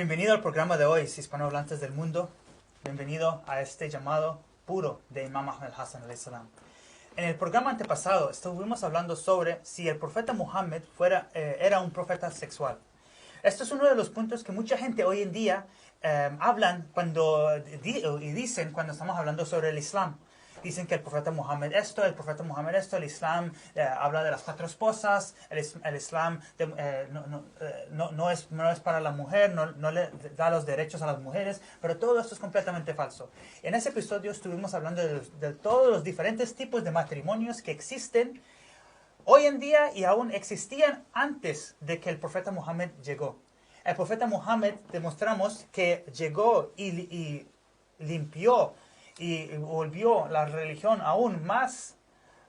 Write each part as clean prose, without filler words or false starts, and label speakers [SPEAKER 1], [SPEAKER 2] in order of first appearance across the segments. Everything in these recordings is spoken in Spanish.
[SPEAKER 1] Bienvenido al programa de hoy, hispanohablantes del mundo. Bienvenido a este llamado puro de Imam Ahmed Hassan alayhi salam. En el programa antepasado estuvimos hablando sobre si el profeta Muhammad era un profeta sexual. Esto es uno de los puntos que mucha gente hoy en día hablan y dicen cuando estamos hablando sobre el Islam. Dicen que el profeta Muhammad esto, el Islam habla de las 4 esposas, el Islam no es para la mujer, no le da los derechos a las mujeres, pero todo esto es completamente falso. En ese episodio estuvimos hablando de todos los diferentes tipos de matrimonios que existen hoy en día y aún existían antes de que el profeta Muhammad llegó. El profeta Muhammad demostramos que llegó y limpió y volvió la religión aún más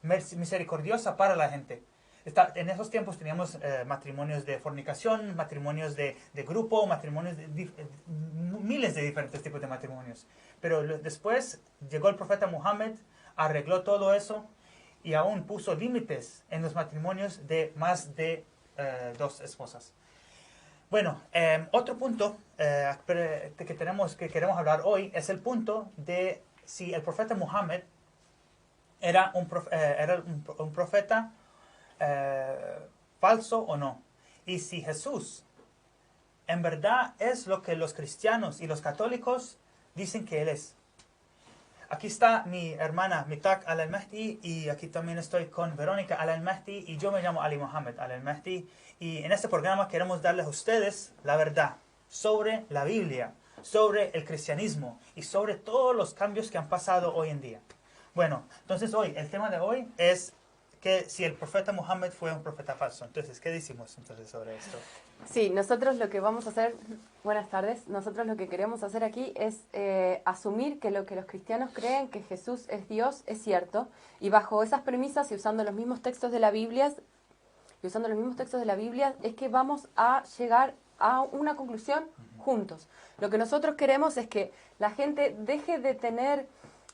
[SPEAKER 1] misericordiosa para la gente. En esos tiempos teníamos matrimonios de fornicación, matrimonios de grupo, matrimonios miles de diferentes tipos de matrimonios. Pero después llegó el profeta Muhammad, arregló todo eso y aún puso límites en los matrimonios de más de 2 esposas. Bueno, otro punto que queremos hablar hoy es el punto de si el profeta Muhammad era un profeta falso o no. Y si Jesús en verdad es lo que los cristianos y los católicos dicen que Él es. Aquí está mi hermana Mitak Al-Mahdi y aquí también estoy con Verónica Al-Mahdi y yo me llamo Ali Mohammed Al-Mahdi. Y en este programa queremos darles a ustedes la verdad sobre la Biblia, sobre el cristianismo y sobre todos los cambios que han pasado hoy en día. Bueno, entonces el tema de hoy es que si el profeta Muhammad fue un profeta falso. Entonces, ¿qué decimos entonces sobre esto?
[SPEAKER 2] Sí, nosotros lo que vamos a hacer, buenas tardes, nosotros lo que queremos hacer aquí es asumir que lo que los cristianos creen que Jesús es Dios es cierto, y bajo esas premisas y usando los mismos textos de la Biblia, es que vamos a llegar a una conclusión juntos. Lo que nosotros queremos es que la gente deje de tener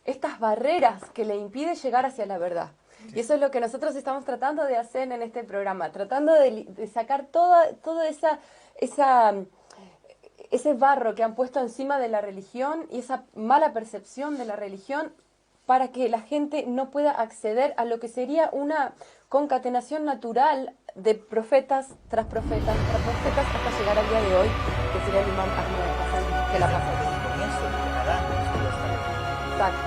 [SPEAKER 2] estas barreras que le impiden llegar hacia la verdad. Sí. Y eso es lo que nosotros estamos tratando de hacer en este programa, tratando de sacar todo ese barro que han puesto encima de la religión y esa mala percepción de la religión para que la gente no pueda acceder a lo que sería una concatenación natural de profetas tras profetas hasta llegar al día de hoy, que sería el Imam Ahmed Hassan, que la pasó. Exacto.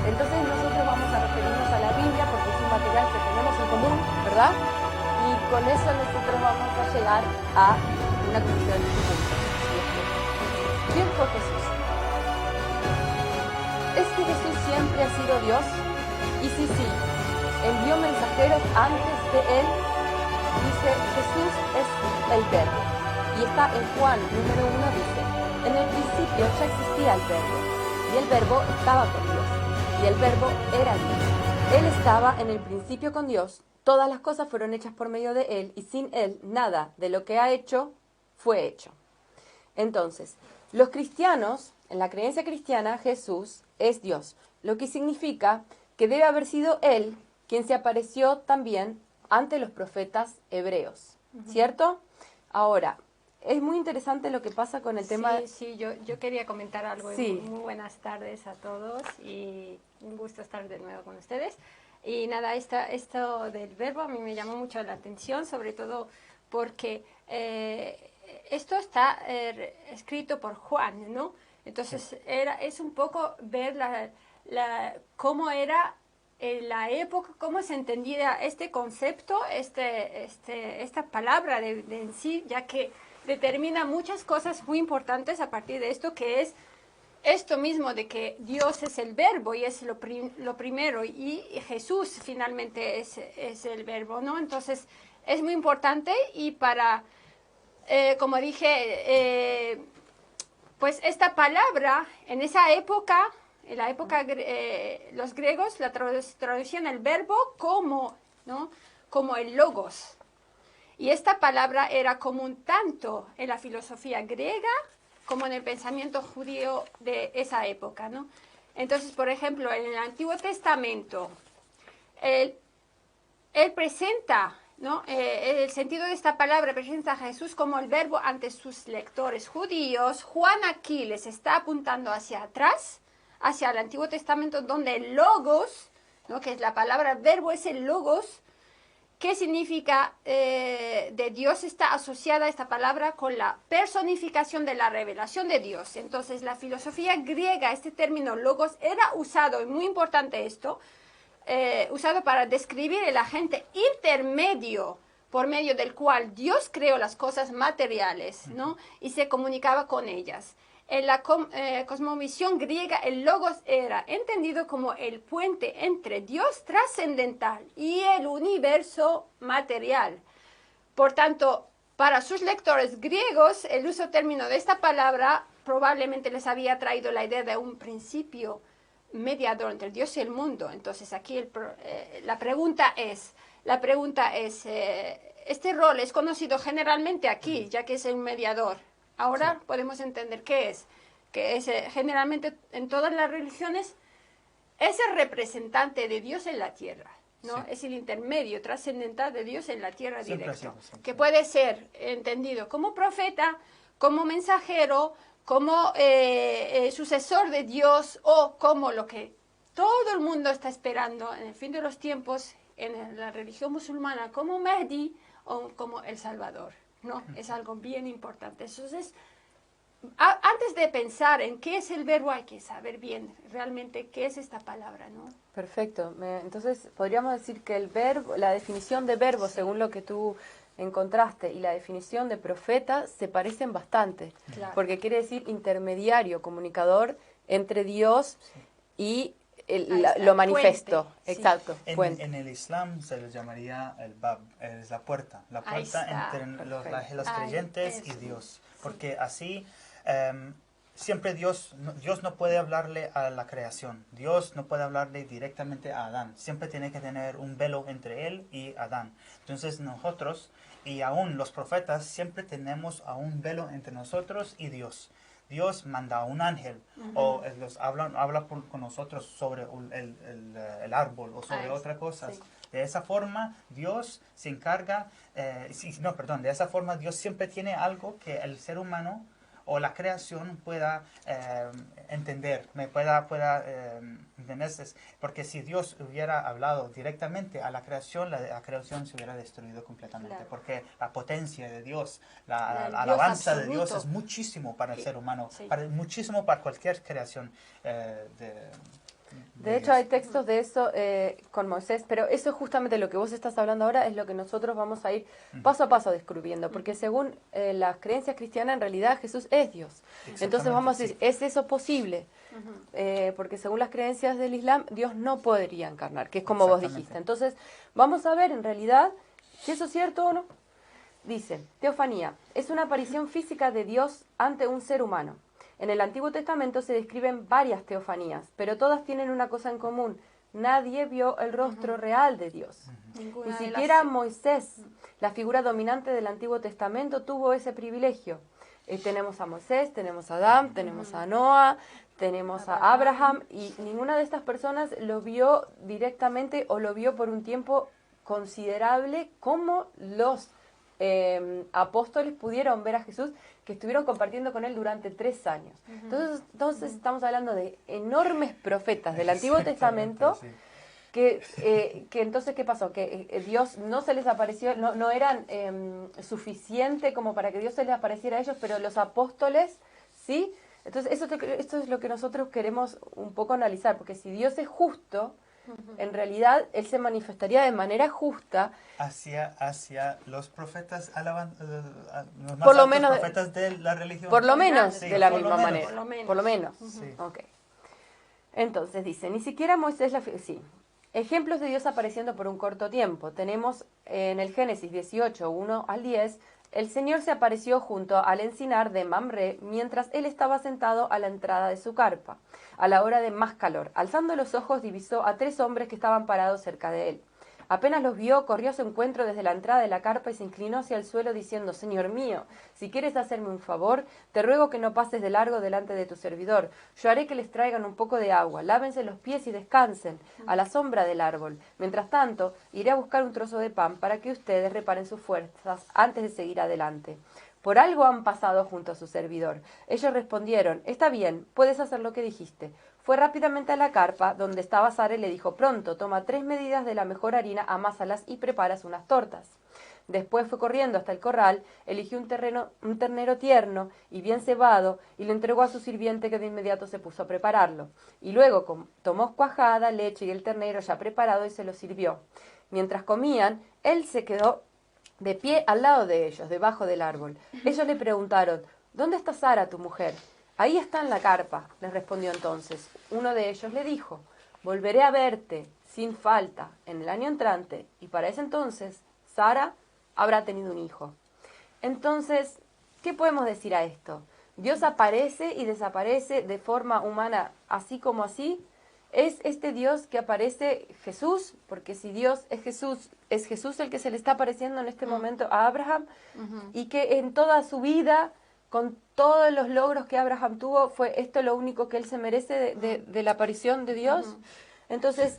[SPEAKER 2] Entonces nosotros vamos a referirnos a la Biblia porque es un material que tenemos en común, ¿verdad? Y con eso nosotros vamos a llegar a una conclusión juntos. ¿Quién fue Jesús? ¿Es que Jesús siempre ha sido Dios? Y sí, envió mensajeros antes de él. Dice, Jesús es el verbo. Y está en Juan, número 1, dice, en el principio ya existía el verbo, y el verbo estaba con Dios, y el verbo era Dios. Él estaba en el principio con Dios, todas las cosas fueron hechas por medio de él, y sin él nada de lo que ha hecho fue hecho. Entonces, los cristianos, en la creencia cristiana, Jesús es Dios, lo que significa que debe haber sido él quien se apareció también ante los profetas hebreos, ¿cierto? Ahora, es muy interesante lo que pasa con el tema...
[SPEAKER 3] Sí, yo quería comentar algo.
[SPEAKER 2] Sí.
[SPEAKER 3] Muy buenas tardes a todos y un gusto estar de nuevo con ustedes. Y nada, esto del verbo a mí me llamó mucho la atención, sobre todo porque esto está escrito por Juan, ¿no? Entonces es un poco ver cómo era en la época, cómo se entendía este concepto, esta palabra de en sí, ya que determina muchas cosas muy importantes a partir de esto, que es esto mismo de que Dios es el verbo y es lo primero, y Jesús finalmente es el verbo, ¿no? Entonces es muy importante y para, como dije, pues esta palabra en esa época, en la época los griegos la traducían el verbo como, ¿no?, como el logos. Y esta palabra era común tanto en la filosofía griega como en el pensamiento judío de esa época, ¿no? Entonces, por ejemplo, en el Antiguo Testamento, él presenta ¿no? El sentido de esta palabra presenta a Jesús como el verbo ante sus lectores judíos. Juan aquí les está apuntando hacia atrás, hacia el Antiguo Testamento, donde el logos, ¿no? Que es la palabra verbo, es el logos, que significa de Dios, está asociada esta palabra con la personificación de la revelación de Dios. Entonces la filosofía griega, este término logos, era usado, y muy importante esto, usado para describir el agente intermedio por medio del cual Dios creó las cosas materiales, ¿no? Y se comunicaba con ellas. En la cosmovisión griega, el logos era entendido como el puente entre Dios trascendental y el universo material. Por tanto, para sus lectores griegos, el uso término de esta palabra probablemente les había traído la idea de un principio mediador entre Dios y el mundo. Entonces aquí la pregunta es, este rol es conocido generalmente aquí, ya que es un mediador. Ahora sí podemos entender qué es, generalmente en todas las religiones es el representante de Dios en la tierra, ¿no? Sí. Es el intermedio trascendental de Dios en la tierra directo, que puede ser entendido como profeta, como mensajero, como sucesor de Dios, o como lo que todo el mundo está esperando en el fin de los tiempos en la religión musulmana, como Mahdi o como el Salvador, ¿no? Es algo bien importante. Entonces, antes de pensar en qué es el verbo, hay que saber bien realmente qué es esta palabra, ¿no?
[SPEAKER 2] Perfecto. Entonces, podríamos decir que el verbo, la definición de verbo, sí, según lo que tú encontraste, y la definición de profeta se parecen bastante, claro, porque quiere decir intermediario, comunicador entre Dios, sí, y lo manifiesto. Puente. Exacto.
[SPEAKER 1] Sí. En el Islam se le llamaría el bab, es la puerta entre los creyentes y Dios, porque así siempre Dios no puede hablarle a la creación, Dios no puede hablarle directamente a Adán, siempre tiene que tener un velo entre él y Adán. Entonces nosotros, y aún los profetas, siempre tenemos a un velo entre nosotros y Dios. Dios manda a un ángel, o habla con nosotros sobre el árbol o sobre otras cosas. Sí. De esa forma Dios se encarga, de esa forma Dios siempre tiene algo que el ser humano o la creación pueda entender, ¿entendés? Porque si Dios hubiera hablado directamente a la creación se hubiera destruido completamente, claro, porque la potencia de Dios, la alabanza de Dios es muchísimo para el ser humano, sí, muchísimo para cualquier creación
[SPEAKER 2] de hecho, hay textos de eso con Moisés, pero eso es justamente lo que vos estás hablando ahora, es lo que nosotros vamos a ir paso a paso descubriendo, porque según las creencias cristianas, en realidad Jesús es Dios. Entonces vamos a decir, ¿es eso posible? Porque según las creencias del Islam, Dios no podría encarnar, que es como vos dijiste. Entonces, vamos a ver en realidad si eso es cierto o no. Dice, teofanía, es una aparición física de Dios ante un ser humano. En el Antiguo Testamento se describen varias teofanías, pero todas tienen una cosa en común. Nadie vio el rostro real de Dios. Ni siquiera Moisés, la figura dominante del Antiguo Testamento, tuvo ese privilegio. Tenemos a Moisés, tenemos a Adán, tenemos a Noa, tenemos a Abraham, y ninguna de estas personas lo vio directamente o lo vio por un tiempo considerable como los apóstoles pudieron ver a Jesús, que estuvieron compartiendo con él durante 3 años. Entonces estamos hablando de enormes profetas del Antiguo Testamento, sí, que entonces, ¿qué pasó? Que Dios no se les apareció, no eran suficiente como para que Dios se les apareciera a ellos, pero los apóstoles sí. Entonces esto es lo que nosotros queremos un poco analizar, porque si Dios es justo, en realidad Él se manifestaría de manera justa
[SPEAKER 1] hacia los profetas los
[SPEAKER 2] por lo menos
[SPEAKER 1] profetas de la religión.
[SPEAKER 2] Por lo menos,
[SPEAKER 1] sí,
[SPEAKER 2] de la misma manera. Por lo menos.
[SPEAKER 1] Sí.
[SPEAKER 2] Okay. Entonces dice, ni siquiera Moisés sí. Ejemplos de Dios apareciendo por un corto tiempo. Tenemos en el Génesis 18, 1 al 10, el Señor se apareció junto al encinar de Mamre mientras él estaba sentado a la entrada de su carpa, a la hora de más calor. Alzando los ojos divisó a 3 hombres que estaban parados cerca de él. Apenas los vio, corrió a su encuentro desde la entrada de la carpa y se inclinó hacia el suelo diciendo, Señor mío, si quieres hacerme un favor, te ruego que no pases de largo delante de tu servidor. Yo haré que les traigan un poco de agua, lávense los pies y descansen a la sombra del árbol. Mientras tanto, iré a buscar un trozo de pan para que ustedes reparen sus fuerzas antes de seguir adelante. Por algo han pasado junto a su servidor. Ellos respondieron, está bien, puedes hacer lo que dijiste. Fue rápidamente a la carpa donde estaba Sara y le dijo, pronto, toma 3 medidas de la mejor harina, amásalas y preparas unas tortas. Después fue corriendo hasta el corral, eligió un ternero tierno y bien cebado y le entregó a su sirviente que de inmediato se puso a prepararlo. Y luego tomó cuajada, leche y el ternero ya preparado y se lo sirvió. Mientras comían, él se quedó de pie al lado de ellos, debajo del árbol. Ellos le preguntaron, ¿dónde está Sara, tu mujer? Ahí está en la carpa, les respondió entonces. Uno de ellos le dijo, volveré a verte, sin falta, en el año entrante, y para ese entonces, Sara habrá tenido un hijo. Entonces, ¿qué podemos decir a esto? Dios aparece y desaparece de forma humana, así como así. ¿Es este Dios que aparece Jesús? Porque si Dios es Jesús el que se le está apareciendo en este momento a Abraham, y que en toda su vida, con todos los logros que Abraham tuvo, ¿fue esto lo único que él se merece de la aparición de Dios? Entonces,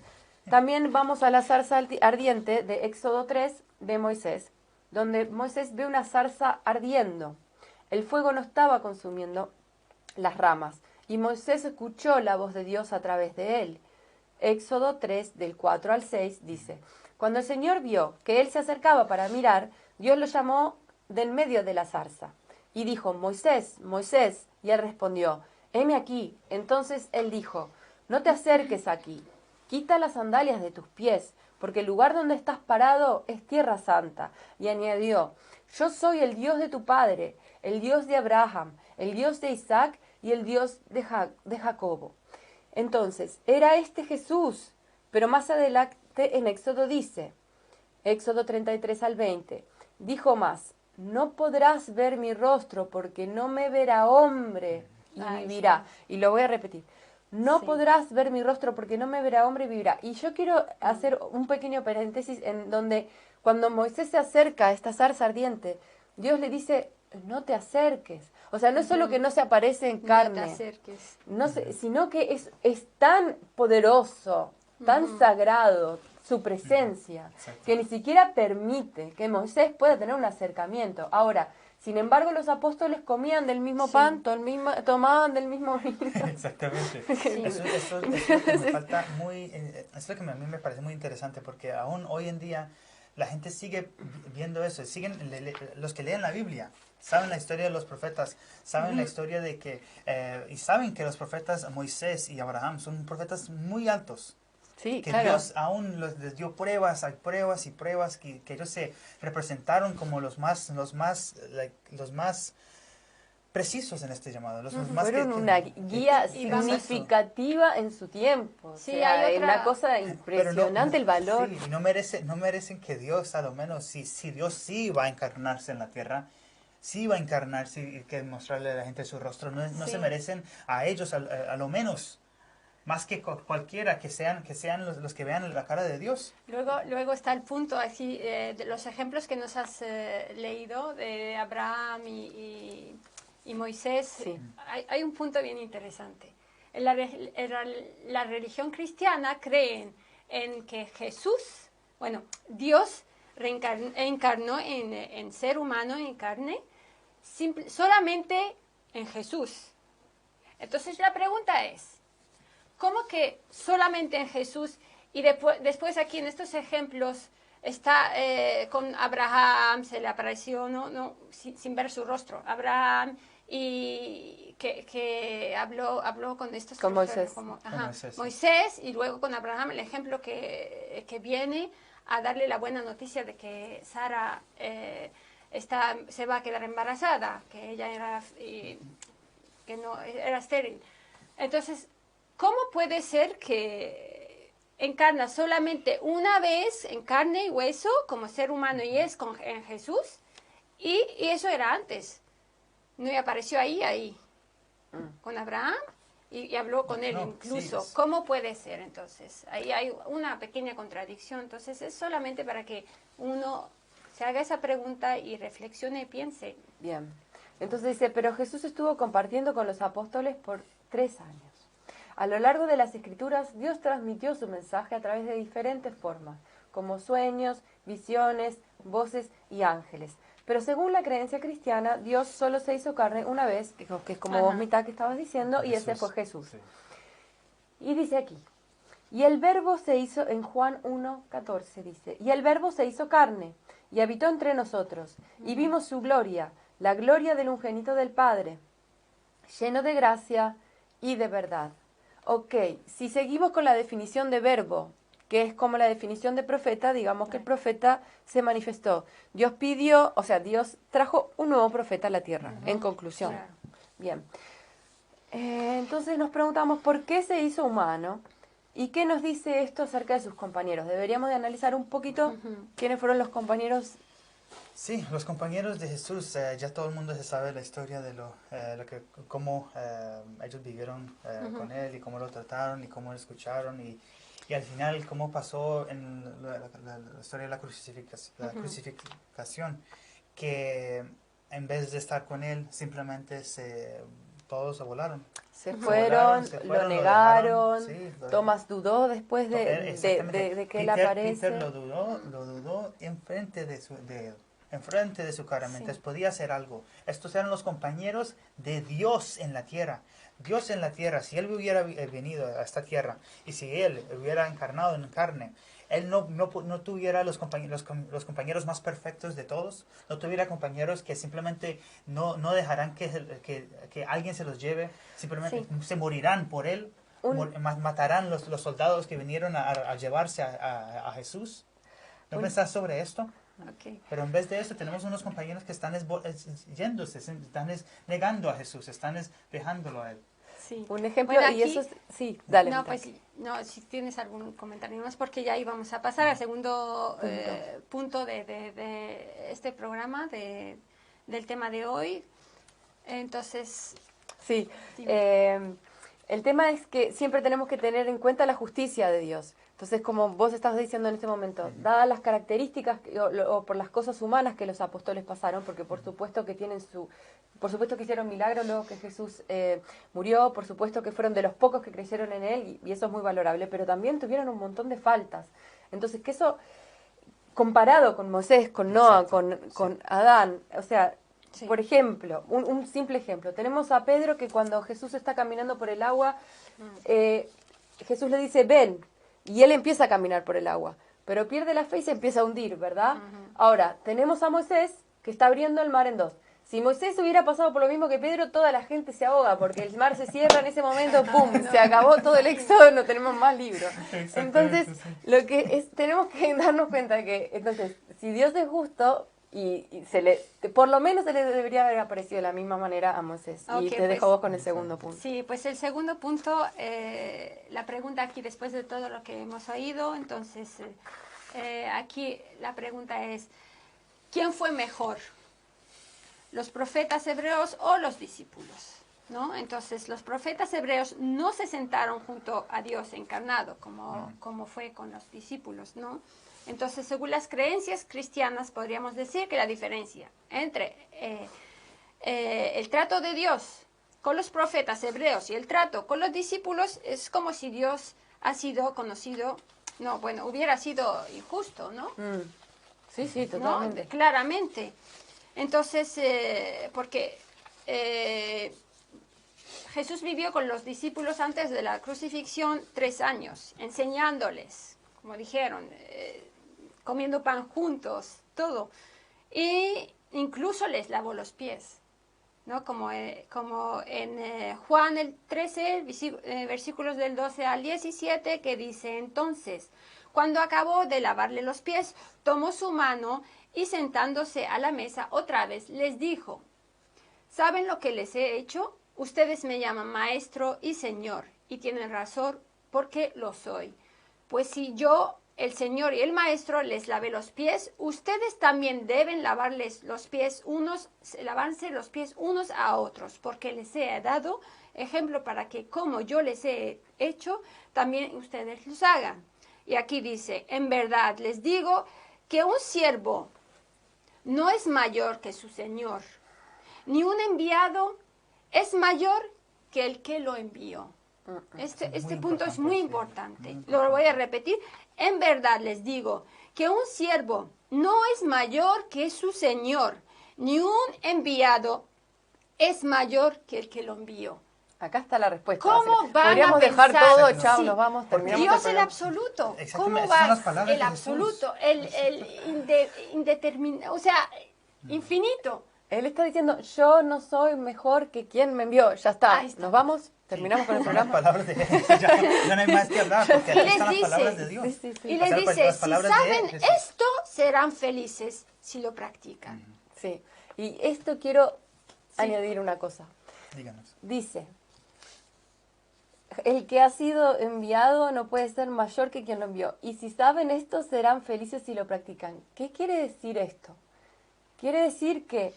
[SPEAKER 2] también vamos a la zarza ardiente de Éxodo 3 de Moisés, donde Moisés ve una zarza ardiendo. El fuego no estaba consumiendo las ramas, y Moisés escuchó la voz de Dios a través de él. Éxodo 3, del 4 al 6, dice, cuando el Señor vio que él se acercaba para mirar, Dios lo llamó del medio de la zarza. Y dijo, Moisés, Moisés, y él respondió, heme aquí. Entonces él dijo, no te acerques aquí, quita las sandalias de tus pies, porque el lugar donde estás parado es tierra santa. Y añadió, yo soy el Dios de tu padre, el Dios de Abraham, el Dios de Isaac y el Dios de Jacobo. Entonces, era este Jesús, pero más adelante en Éxodo dice, Éxodo 33 al 20, dijo más, no podrás ver mi rostro porque no me verá hombre y vivirá. Sí. Y lo voy a repetir. No podrás ver mi rostro porque no me verá hombre y vivirá. Y yo quiero hacer un pequeño paréntesis en donde cuando Moisés se acerca a esta zarza ardiente, Dios le dice, no te acerques. O sea, no es solo que no se aparece en carne,
[SPEAKER 3] no te acerques.
[SPEAKER 2] No sino que es tan poderoso, tan sagrado, su presencia, que ni siquiera permite que Moisés pueda tener un acercamiento. Ahora, sin embargo, los apóstoles comían del mismo pan, tomaban del mismo vino.
[SPEAKER 1] Exactamente. Sí. Eso es lo que me falta es lo que a mí me parece muy interesante, porque aún hoy en día la gente sigue viendo eso, los que leen la Biblia, saben la historia de los profetas, saben la historia de que, y saben que los profetas Moisés y Abraham son profetas muy altos.
[SPEAKER 2] Sí,
[SPEAKER 1] que
[SPEAKER 2] claro.
[SPEAKER 1] Dios aún les dio pruebas, hay pruebas y pruebas que ellos se representaron como los más precisos en este llamado. Los más
[SPEAKER 2] fueron una guía significativa en su tiempo.
[SPEAKER 3] Sí,
[SPEAKER 2] o sea,
[SPEAKER 3] hay
[SPEAKER 2] una cosa impresionante el valor.
[SPEAKER 1] Sí, y no merecen que Dios, a lo menos, si Dios sí va a encarnarse en la tierra, sí va a encarnarse y que mostrarle a la gente su rostro, no se merecen a ellos, a lo menos, más que cualquiera, que sean los que vean la cara de Dios.
[SPEAKER 3] Luego está el punto así de los ejemplos que nos has leído de Abraham y Moisés.
[SPEAKER 2] Sí.
[SPEAKER 3] Hay un punto bien interesante. En la religión cristiana creen en que Jesús, Dios encarnó en ser humano, en carne, solamente en Jesús. Entonces la pregunta es, ¿cómo que solamente en Jesús? Y después aquí en estos ejemplos está con Abraham, se le apareció sin ver su rostro. Abraham y que habló con estos
[SPEAKER 2] con Moisés.
[SPEAKER 3] Moisés, y luego con Abraham, el ejemplo que viene a darle la buena noticia de que Sara se va a quedar embarazada, que ella que no era estéril. Entonces, ¿cómo puede ser que encarna solamente una vez en carne y hueso como ser humano y es en Jesús? Y eso era antes. No apareció ahí, con Abraham, y habló con él
[SPEAKER 1] No,
[SPEAKER 3] incluso.
[SPEAKER 1] sí,
[SPEAKER 3] ¿Cómo puede ser entonces? Ahí hay una pequeña contradicción. Entonces es solamente para que uno se haga esa pregunta y reflexione y piense.
[SPEAKER 2] Bien. Entonces dice, pero Jesús estuvo compartiendo con los apóstoles por 3 años. A lo largo de las Escrituras, Dios transmitió su mensaje a través de diferentes formas, como sueños, visiones, voces y ángeles. Pero según la creencia cristiana, Dios solo se hizo carne una vez, que es como vos, mitad que estabas diciendo, y ese fue Jesús.
[SPEAKER 1] Sí.
[SPEAKER 2] Y dice aquí, y el verbo se hizo, en Juan 1:14 dice, y el verbo se hizo carne, y habitó entre nosotros, y vimos su gloria, la gloria del unigénito del Padre, lleno de gracia y de verdad. Ok, si seguimos con la definición de verbo, que es como la definición de profeta, digamos que el profeta se manifestó. Dios pidió, o sea, Dios trajo un nuevo profeta a la tierra, en conclusión.
[SPEAKER 3] Claro.
[SPEAKER 2] Bien. Entonces nos preguntamos por qué se hizo humano y qué nos dice esto acerca de sus compañeros. Deberíamos de analizar un poquito quiénes fueron los compañeros.
[SPEAKER 1] Sí, los compañeros de Jesús, ya todo el mundo se sabe la historia de cómo ellos vivieron con él y cómo lo trataron y cómo lo escucharon y al final cómo pasó en la historia de la crucificación, que en vez de estar con él simplemente todos se volaron.
[SPEAKER 2] Se fueron, lo negaron,
[SPEAKER 1] sí,
[SPEAKER 2] Tomás dudó después de que él aparece.
[SPEAKER 1] Peter lo dudó enfrente de su cara, mientras podía hacer algo. Estos eran los compañeros de Dios en la tierra. Dios en la tierra, si Él hubiera venido a esta tierra y si Él hubiera encarnado en carne, Él no tuviera los compañeros más perfectos de todos, no tuviera compañeros que simplemente no dejarán que alguien se los lleve, simplemente se morirán por Él, matarán los soldados que vinieron a llevarse a Jesús. ¿No pensás sobre esto?
[SPEAKER 3] Okay.
[SPEAKER 1] Pero en vez de eso tenemos unos compañeros que están yéndose, están negando a Jesús, están dejándolo a Él.
[SPEAKER 3] Sí.
[SPEAKER 2] Un ejemplo,
[SPEAKER 3] Bueno,
[SPEAKER 2] y eso es... Sí, dale.
[SPEAKER 3] No, pues no, si tienes algún comentario más, porque ya íbamos a pasar al segundo punto de este programa, del tema de hoy. Entonces...
[SPEAKER 2] Sí, el tema es que siempre tenemos que tener en cuenta la justicia de Dios. Entonces, como vos estabas diciendo en este momento, dadas las características o por las cosas humanas que los apóstoles pasaron, porque por supuesto que hicieron milagros luego que Jesús murió, por supuesto que fueron de los pocos que creyeron en Él, y eso es muy valorable, pero también tuvieron un montón de faltas. Entonces, que eso, comparado con Moisés, con Noa, con Adán, o sea... Sí. Por ejemplo, un simple ejemplo, tenemos a Pedro que cuando Jesús está caminando por el agua, Jesús le dice, ven, y él empieza a caminar por el agua, pero pierde la fe y se empieza a hundir, ¿verdad? Ahora, tenemos a Moisés que está abriendo el mar en dos. Si Moisés hubiera pasado por lo mismo que Pedro, toda la gente se ahoga, porque el mar se cierra en ese momento, ¡pum!, se acabó todo el éxodo, no tenemos más libros. Entonces, lo que es, tenemos que darnos cuenta que, entonces, si Dios es justo... Y por lo menos se le debería haber aparecido de la misma manera a Moisés. Okay, y te dejo vos con el segundo punto.
[SPEAKER 3] Sí, pues el segundo punto, la pregunta aquí después de todo lo que hemos oído, entonces aquí la pregunta es, ¿quién fue mejor? ¿Los profetas hebreos o los discípulos? ¿No? Entonces los profetas hebreos no se sentaron junto a Dios encarnado como fue con los discípulos, ¿no? Entonces, según las creencias cristianas, podríamos decir que la diferencia entre el trato de Dios con los profetas hebreos y el trato con los discípulos es como si Dios ha sido conocido, hubiera sido injusto, ¿no?
[SPEAKER 2] Sí, totalmente.
[SPEAKER 3] ¿No? Claramente. Entonces, porque Jesús vivió con los discípulos antes de la crucifixión 3 años, enseñándoles, como dijeron, comiendo pan juntos, todo. Y incluso les lavó los pies, ¿no? Como en Juan el 13, versículos del 12 al 17, que dice, entonces, cuando acabó de lavarle los pies, tomó su mano y sentándose a la mesa otra vez, les dijo, ¿saben lo que les he hecho? Ustedes me llaman maestro y señor, y tienen razón porque lo soy. Pues si yo, el Señor y el Maestro, les lavé los pies, ustedes también deben lavarse los pies unos a otros, porque les he dado ejemplo para que como yo les he hecho, también ustedes los hagan. Y aquí dice, en verdad les digo que un siervo no es mayor que su señor, ni un enviado es mayor que el que lo envió. Este punto es muy importante. Lo voy a repetir. En verdad les digo que un siervo no es mayor que su señor, ni un enviado es mayor que el que lo envió.
[SPEAKER 2] Acá está la respuesta.
[SPEAKER 3] ¿Cómo van
[SPEAKER 2] Podríamos
[SPEAKER 3] a
[SPEAKER 2] dejar
[SPEAKER 3] pensar?
[SPEAKER 2] todo,
[SPEAKER 3] Sí.
[SPEAKER 2] chao, nos vamos, terminamos
[SPEAKER 3] Dios
[SPEAKER 2] el
[SPEAKER 3] el
[SPEAKER 2] programa.
[SPEAKER 3] absoluto.
[SPEAKER 1] Exactamente,
[SPEAKER 3] ¿Cómo
[SPEAKER 1] esas son
[SPEAKER 3] va
[SPEAKER 1] las palabras
[SPEAKER 3] el
[SPEAKER 1] de Jesús.
[SPEAKER 3] absoluto? Indeterminado, o sea, infinito.
[SPEAKER 2] Él está diciendo, yo no soy mejor que quien me envió. Ya está,
[SPEAKER 3] Ahí está.
[SPEAKER 2] nos vamos, terminamos con el
[SPEAKER 1] Son las
[SPEAKER 2] programa.
[SPEAKER 1] palabras de ya no hay más que hablar, porque
[SPEAKER 3] Y
[SPEAKER 1] aquí
[SPEAKER 3] les
[SPEAKER 1] están las
[SPEAKER 3] dice-
[SPEAKER 1] palabras de Dios.
[SPEAKER 2] Sí, sí, sí.
[SPEAKER 3] Y
[SPEAKER 1] O sea,
[SPEAKER 3] les dice,
[SPEAKER 1] las
[SPEAKER 3] si
[SPEAKER 1] palabras de
[SPEAKER 3] saben
[SPEAKER 1] Jesús.
[SPEAKER 3] esto, serán felices si lo practican.
[SPEAKER 2] Sí, y esto quiero añadir una cosa.
[SPEAKER 1] Díganos.
[SPEAKER 2] Dice, el que ha sido enviado no puede ser mayor que quien lo envió. Y si saben esto, serán felices si lo practican. ¿Qué quiere decir esto? Quiere decir que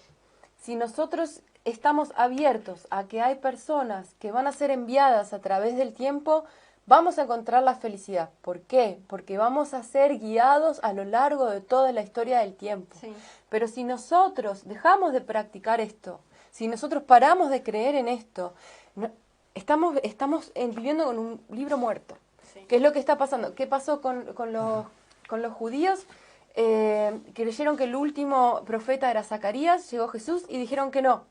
[SPEAKER 2] si nosotros estamos abiertos a que hay personas que van a ser enviadas a través del tiempo, vamos a encontrar la felicidad. ¿Por qué? Porque vamos a ser guiados a lo largo de toda la historia del tiempo.
[SPEAKER 3] Sí.
[SPEAKER 2] Pero si nosotros dejamos de practicar esto, si nosotros paramos de creer en esto, estamos viviendo con un libro muerto.
[SPEAKER 3] Sí.
[SPEAKER 2] ¿Qué es lo que está pasando? ¿Qué pasó con los judíos? Creyeron que el último profeta era Zacarías, llegó Jesús y dijeron que no.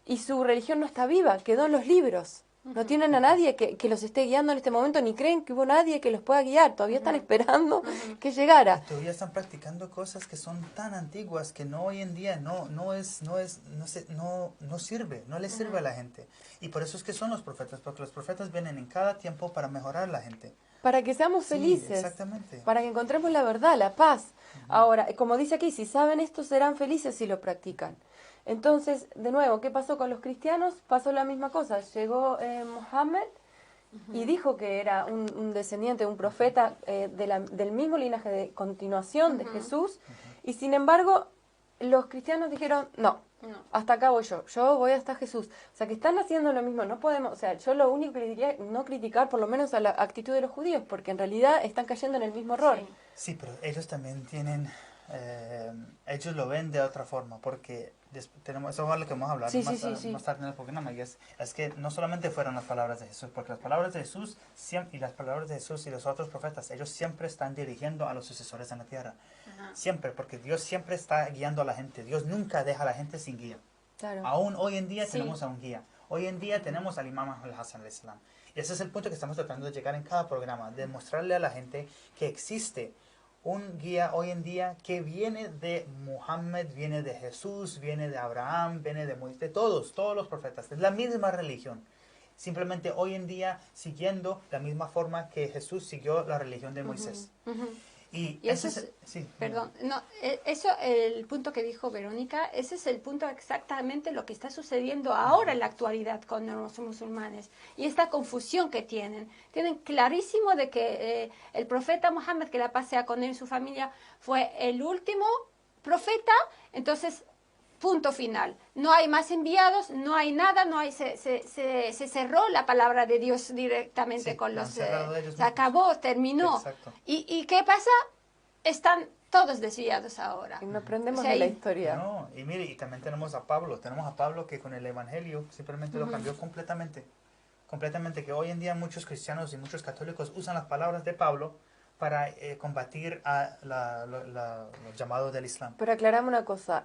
[SPEAKER 2] Y su religión no está viva, quedó en los libros. No tienen a nadie que los esté guiando en este momento, ni creen que hubo nadie que los pueda guiar. Todavía están esperando que llegara.
[SPEAKER 1] Todavía están practicando cosas que son tan antiguas que no hoy en día no sirve, no les sirve a la gente. Y por eso es que son los profetas, porque los profetas vienen en cada tiempo para mejorar a la gente.
[SPEAKER 2] Para que seamos
[SPEAKER 1] Sí,
[SPEAKER 2] felices.
[SPEAKER 1] exactamente.
[SPEAKER 2] Para que encontremos la verdad, la paz. Ahora, como dice aquí, si saben esto, serán felices si lo practican. Entonces, de nuevo, ¿qué pasó con los cristianos? Pasó la misma cosa. Llegó Mohammed y dijo que era un descendiente, un profeta del mismo linaje de continuación de Jesús. Y sin embargo, los cristianos dijeron, no, hasta acá voy yo voy hasta Jesús. O sea, que están haciendo lo mismo. No podemos, o sea, yo lo único que les diría es no criticar por lo menos a la actitud de los judíos, porque en realidad están cayendo en el mismo error.
[SPEAKER 3] Sí.
[SPEAKER 1] Sí, pero ellos también tienen, ellos lo ven de otra forma, porque tenemos, eso es lo que vamos a hablar
[SPEAKER 2] Sí,
[SPEAKER 1] más,
[SPEAKER 2] sí.
[SPEAKER 1] más tarde en el programa, y es que no solamente fueron las palabras de Jesús, porque las palabras de Jesús y las palabras de Jesús y los otros profetas, ellos siempre están dirigiendo a los sucesores en la tierra. Siempre, porque Dios siempre está guiando a la gente. Dios nunca deja a la gente sin guía.
[SPEAKER 2] Claro.
[SPEAKER 1] Aún hoy en día
[SPEAKER 3] Sí.
[SPEAKER 1] tenemos a un guía. Hoy en día tenemos al imam al-Hassan al-Islam. Y ese es el punto que estamos tratando de llegar en cada programa, de mostrarle a la gente que existe un guía hoy en día que viene de Muhammad, viene de Jesús, viene de Abraham, viene de Moisés, de todos los profetas. Es la misma religión. Simplemente hoy en día siguiendo la misma forma que Jesús siguió la religión de Moisés. Y
[SPEAKER 3] eso
[SPEAKER 1] ese
[SPEAKER 3] es,
[SPEAKER 1] sí,
[SPEAKER 3] perdón, no, eso, el punto que dijo Verónica, ese es el punto exactamente lo que está sucediendo ahora en la actualidad con los musulmanes. Y esta confusión que tienen clarísimo de que el profeta Muhammad, que la paz sea con él y su familia, fue el último profeta, entonces punto final. No hay más enviados, no hay nada, se cerró la palabra de Dios directamente
[SPEAKER 1] Sí,
[SPEAKER 3] con
[SPEAKER 1] la han
[SPEAKER 3] los...
[SPEAKER 1] cerrado ellos
[SPEAKER 3] se
[SPEAKER 1] mismos.
[SPEAKER 3] acabó, terminó.
[SPEAKER 1] Exacto.
[SPEAKER 3] ¿Y qué pasa? Están todos desviados ahora.
[SPEAKER 2] Y no aprendemos
[SPEAKER 3] O sea,
[SPEAKER 2] de la
[SPEAKER 3] y-
[SPEAKER 2] historia.
[SPEAKER 1] No, y mire, y también tenemos a Pablo que con el Evangelio simplemente lo cambió completamente, que hoy en día muchos cristianos y muchos católicos usan las palabras de Pablo para combatir a los llamados del Islam.
[SPEAKER 2] Pero aclarame una cosa,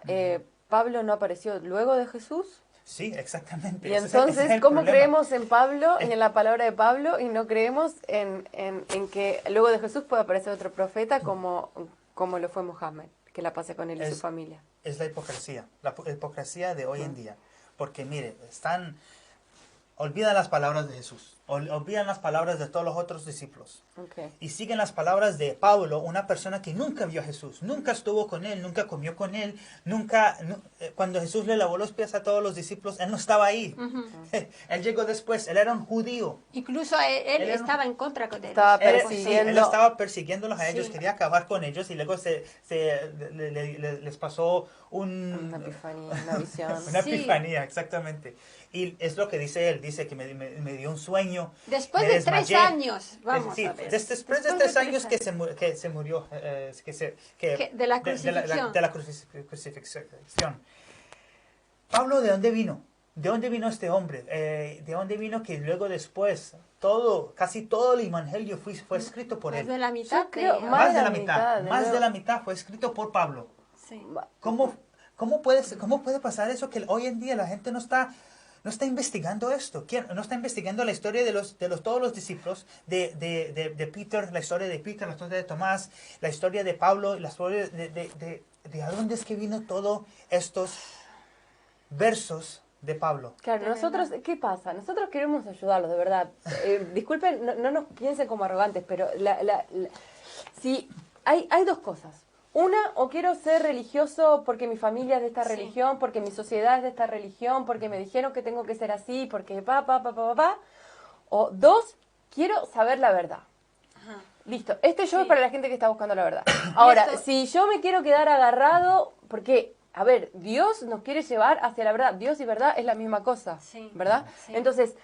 [SPEAKER 2] Pablo no apareció luego de Jesús.
[SPEAKER 1] Sí, exactamente.
[SPEAKER 2] Y
[SPEAKER 1] Ese es el
[SPEAKER 2] entonces, ¿cómo
[SPEAKER 1] problema.
[SPEAKER 2] creemos en Pablo y en la palabra de Pablo y no creemos en que luego de Jesús puede aparecer otro profeta como lo fue Mohammed, que la pase con él y su familia?
[SPEAKER 1] Es la hipocresía de hoy en día. Porque mire, olvidan las palabras de Jesús. olvidan las palabras de todos los otros discípulos.
[SPEAKER 2] Okay.
[SPEAKER 1] Y siguen las palabras de Pablo, una persona que nunca vio a Jesús, nunca estuvo con él, nunca comió con él, cuando Jesús le lavó los pies a todos los discípulos, él no estaba ahí. Él llegó después, él era un judío.
[SPEAKER 3] Incluso él estaba en contra de ellos.
[SPEAKER 2] Estaba
[SPEAKER 1] Él
[SPEAKER 2] persiguiendo.
[SPEAKER 1] estaba persiguiéndolos a ellos,
[SPEAKER 3] Sí.
[SPEAKER 1] quería acabar con ellos y luego les pasó
[SPEAKER 2] Una epifanía, una visión.
[SPEAKER 1] una
[SPEAKER 3] Sí.
[SPEAKER 1] epifanía, exactamente. Y es lo que dice él, dice que me dio un sueño.
[SPEAKER 3] Después
[SPEAKER 1] me
[SPEAKER 3] de 3
[SPEAKER 1] desmayé.
[SPEAKER 3] años, vamos
[SPEAKER 1] Sí,
[SPEAKER 3] a ver.
[SPEAKER 1] después de 3 años que se murió,
[SPEAKER 3] De la crucifixión.
[SPEAKER 1] de la crucifixión. Pablo, ¿de dónde vino? ¿De dónde vino este hombre? ¿De dónde vino que luego después casi todo el evangelio fue escrito por
[SPEAKER 3] Más
[SPEAKER 1] él?
[SPEAKER 3] de la mitad.
[SPEAKER 2] Yo creo,
[SPEAKER 3] de-
[SPEAKER 2] más de la mitad, de
[SPEAKER 1] Más
[SPEAKER 2] nuevo.
[SPEAKER 1] de la mitad fue escrito por Pablo.
[SPEAKER 3] sí.
[SPEAKER 1] ¿Cómo puede pasar eso que hoy en día la gente no está investigando esto? No está investigando la historia de todos los discípulos, de Peter, la historia de Peter, la historia de Tomás, la historia de Pablo, la historia de a dónde es que vino todos estos versos de Pablo.
[SPEAKER 2] Claro,
[SPEAKER 3] De
[SPEAKER 2] nosotros, ¿qué pasa? Nosotros queremos ayudarlos, de verdad. Disculpen, no nos piensen como arrogantes, pero si hay dos cosas. Una, o quiero ser religioso porque mi familia es de esta
[SPEAKER 3] Sí.
[SPEAKER 2] religión, porque mi sociedad es de esta religión, porque me dijeron que tengo que ser así, porque O dos, quiero saber la verdad.
[SPEAKER 3] Ajá.
[SPEAKER 2] Listo, este show
[SPEAKER 3] Sí.
[SPEAKER 2] es para la gente que está buscando la verdad. Ahora,
[SPEAKER 3] esto-
[SPEAKER 2] si yo me quiero quedar agarrado, porque, a ver, Dios nos quiere llevar hacia la verdad. Dios y verdad es la misma cosa,
[SPEAKER 3] Sí.
[SPEAKER 2] ¿verdad?
[SPEAKER 3] Sí.
[SPEAKER 2] Entonces,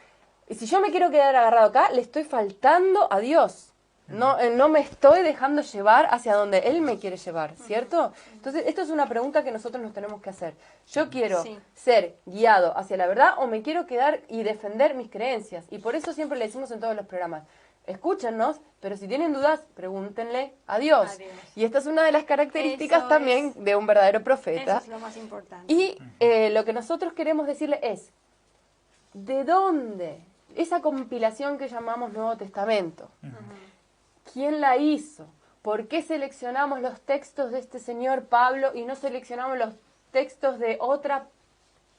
[SPEAKER 2] si yo me quiero quedar agarrado acá, le estoy faltando a Dios. No me estoy dejando llevar hacia donde Él me quiere llevar, ¿cierto? Entonces, esto es una pregunta que nosotros nos tenemos que hacer. ¿Yo quiero
[SPEAKER 3] Sí.
[SPEAKER 2] ser guiado hacia la verdad o me quiero quedar y defender mis creencias? Y por eso siempre le decimos en todos los programas, escúchennos, pero si tienen dudas, pregúntenle a Dios.
[SPEAKER 3] A Dios.
[SPEAKER 2] Y esta es una de las características
[SPEAKER 3] Eso
[SPEAKER 2] también
[SPEAKER 3] es.
[SPEAKER 2] de un verdadero
[SPEAKER 3] Eso
[SPEAKER 2] profeta.
[SPEAKER 3] es lo más importante.
[SPEAKER 2] Y lo que nosotros queremos decirle es, ¿de dónde? Esa compilación que llamamos Nuevo Testamento. ¿Quién la hizo? ¿Por qué seleccionamos los textos de este señor Pablo y no seleccionamos los textos de otra?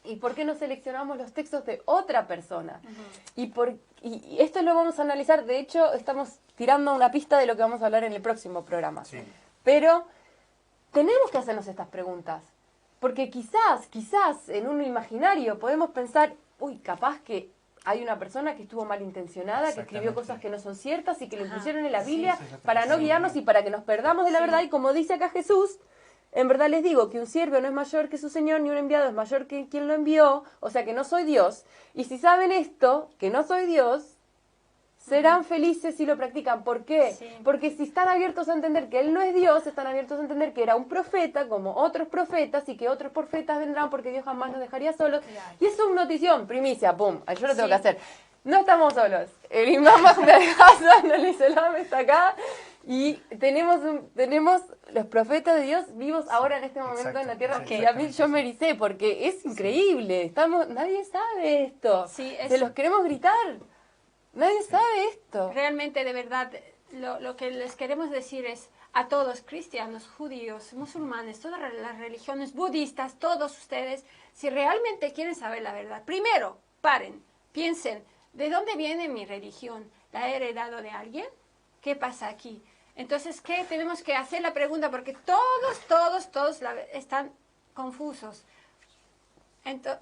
[SPEAKER 2] ¿Y por qué no seleccionamos los textos de otra persona? Y esto lo vamos a analizar, de hecho estamos tirando una pista de lo que vamos a hablar en el próximo programa.
[SPEAKER 1] Sí.
[SPEAKER 2] Pero tenemos que hacernos estas preguntas, porque quizás en un imaginario podemos pensar, uy, capaz que hay una persona que estuvo malintencionada, que escribió
[SPEAKER 1] Exactamente.
[SPEAKER 2] cosas que no son ciertas y que lo
[SPEAKER 3] Ajá.
[SPEAKER 2] pusieron en la
[SPEAKER 3] Sí,
[SPEAKER 2] Biblia
[SPEAKER 1] sí, exactamente.
[SPEAKER 2] para no
[SPEAKER 1] Sí.
[SPEAKER 2] guiarnos y para que nos perdamos de la
[SPEAKER 3] Sí.
[SPEAKER 2] verdad. Y como dice acá Jesús, en verdad les digo que un siervo no es mayor que su Señor, ni un enviado es mayor que quien lo envió, o sea que no soy Dios. Y si saben esto, que no soy Dios, serán felices si lo practican. ¿Por qué?
[SPEAKER 3] Sí.
[SPEAKER 2] Porque si están abiertos a entender que Él no es Dios, están abiertos a entender que era un profeta como otros profetas y que otros profetas vendrán porque Dios jamás nos dejaría solos.
[SPEAKER 3] Claro.
[SPEAKER 2] Y eso es notición, primicia, pum, yo lo tengo
[SPEAKER 3] Sí.
[SPEAKER 2] que hacer. No estamos solos. El imam Ahmed Hassan al-Islam está acá y tenemos los profetas de Dios vivos ahora en este momento
[SPEAKER 1] Exacto,
[SPEAKER 2] en la tierra.
[SPEAKER 1] sí,
[SPEAKER 2] Y a mí yo me ericé porque es increíble. Nadie sabe esto.
[SPEAKER 3] Sí,
[SPEAKER 2] Se los queremos gritar. Nadie sabe esto.
[SPEAKER 3] Realmente, de verdad, lo que les queremos decir es a todos, cristianos, judíos, musulmanes, todas las religiones, budistas, todos ustedes, si realmente quieren saber la verdad, primero, paren, piensen, ¿de dónde viene mi religión? ¿La he heredado de alguien? ¿Qué pasa aquí? Entonces, ¿qué tenemos que hacer la pregunta? Porque todos están confusos. Entonces,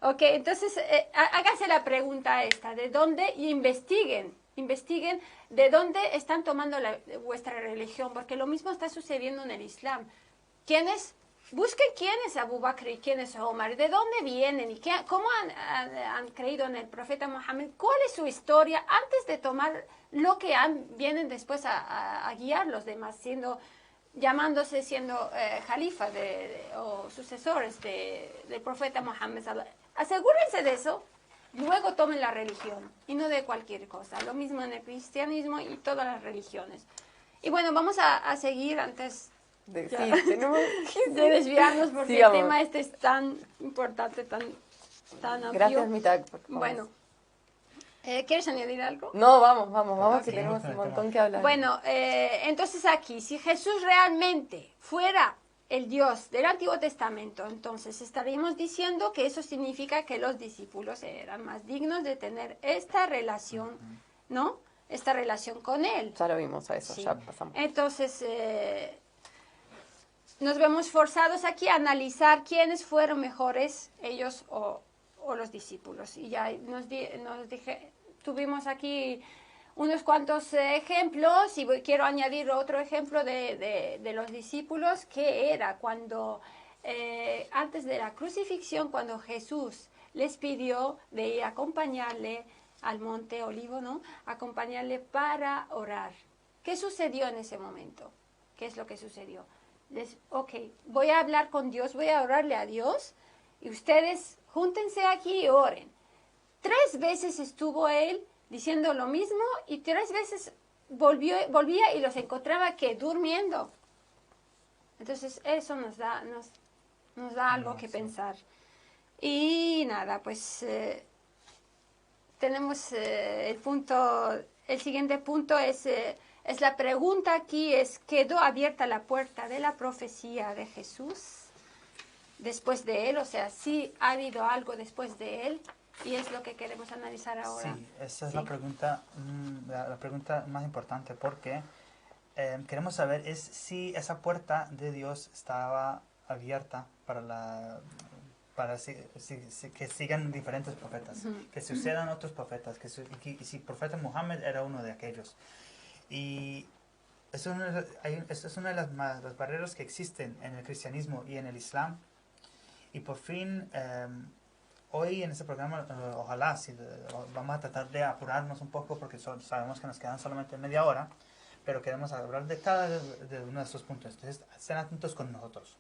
[SPEAKER 3] ok, entonces háganse la pregunta esta, ¿de dónde? Y investiguen de dónde están tomando vuestra religión, porque lo mismo está sucediendo en el Islam. Busquen quién es Abu Bakr y quién es Omar, de dónde vienen y cómo han creído en el profeta Muhammad, cuál es su historia antes de tomar lo que vienen después a guiar los demás, siendo califa o sucesores del profeta Muhammad. Asegúrense de eso, luego tomen la religión y no de cualquier cosa. Lo mismo en el cristianismo y todas las religiones. Y bueno, vamos a seguir antes
[SPEAKER 2] Tenemos
[SPEAKER 3] de desviarnos porque
[SPEAKER 2] Sigamos.
[SPEAKER 3] el tema este es tan importante, tan amplio.
[SPEAKER 2] Gracias, Mitak, por favor.
[SPEAKER 3] Bueno, ¿quieres añadir algo?
[SPEAKER 2] No, vamos, que
[SPEAKER 1] Ok.
[SPEAKER 2] tenemos un montón que hablar.
[SPEAKER 3] Bueno, entonces aquí, si Jesús realmente fuera el Dios del Antiguo Testamento, entonces estaríamos diciendo que eso significa que los discípulos eran más dignos de tener esta relación, ¿no? Esta relación con Él.
[SPEAKER 2] Ya lo vimos a eso,
[SPEAKER 3] Sí.
[SPEAKER 2] ya pasamos.
[SPEAKER 3] Entonces, nos vemos forzados aquí a analizar quiénes fueron mejores, ellos o los discípulos. Y ya tuvimos aquí unos cuantos ejemplos y quiero añadir otro ejemplo de los discípulos, que era cuando, antes de la crucifixión, cuando Jesús les pidió de ir a acompañarle al monte Olivo, ¿no? Acompañarle para orar. ¿Qué sucedió en ese momento? ¿Qué es lo que sucedió? Voy a hablar con Dios, voy a orarle a Dios y ustedes júntense aquí y oren. 3 veces estuvo él diciendo lo mismo y 3 veces volvía y los encontraba que durmiendo. Entonces eso nos da algo que pensar. Y nada, pues tenemos el siguiente punto es la pregunta aquí, ¿quedó abierta la puerta de la profecía de Jesús después de él? O sea, ¿sí ha habido algo después de él? Y es lo que queremos analizar ahora.
[SPEAKER 1] Sí, esa es la pregunta más importante, porque queremos saber es si esa puerta de Dios estaba abierta para que sigan diferentes profetas, que sucedan otros profetas, y si el profeta Muhammad era uno de aquellos. Y es una de las barreras que existen en el cristianismo y en el islam. Y por fin, hoy en este programa, ojalá, vamos a tratar de apurarnos un poco porque sabemos que nos quedan solamente media hora, pero queremos hablar de cada de uno de estos puntos. Entonces, estén atentos con nosotros.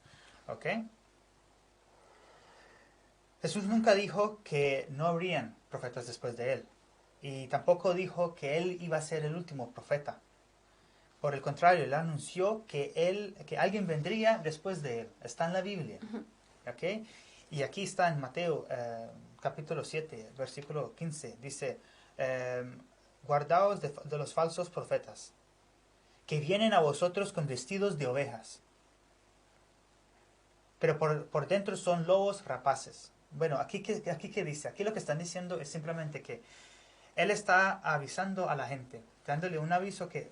[SPEAKER 1] ¿Ok? Jesús nunca dijo que no habrían profetas después de él. Y tampoco dijo que él iba a ser el último profeta. Por el contrario, él anunció que alguien vendría después de él. Está en la Biblia. ¿Okay? Y aquí está en Mateo capítulo 7, versículo 15. Dice, guardaos de los falsos profetas, que vienen a vosotros con vestidos de ovejas, pero por dentro son lobos rapaces. Bueno, aquí ¿qué dice? Aquí lo que están diciendo es simplemente que él está avisando a la gente, dándole un aviso que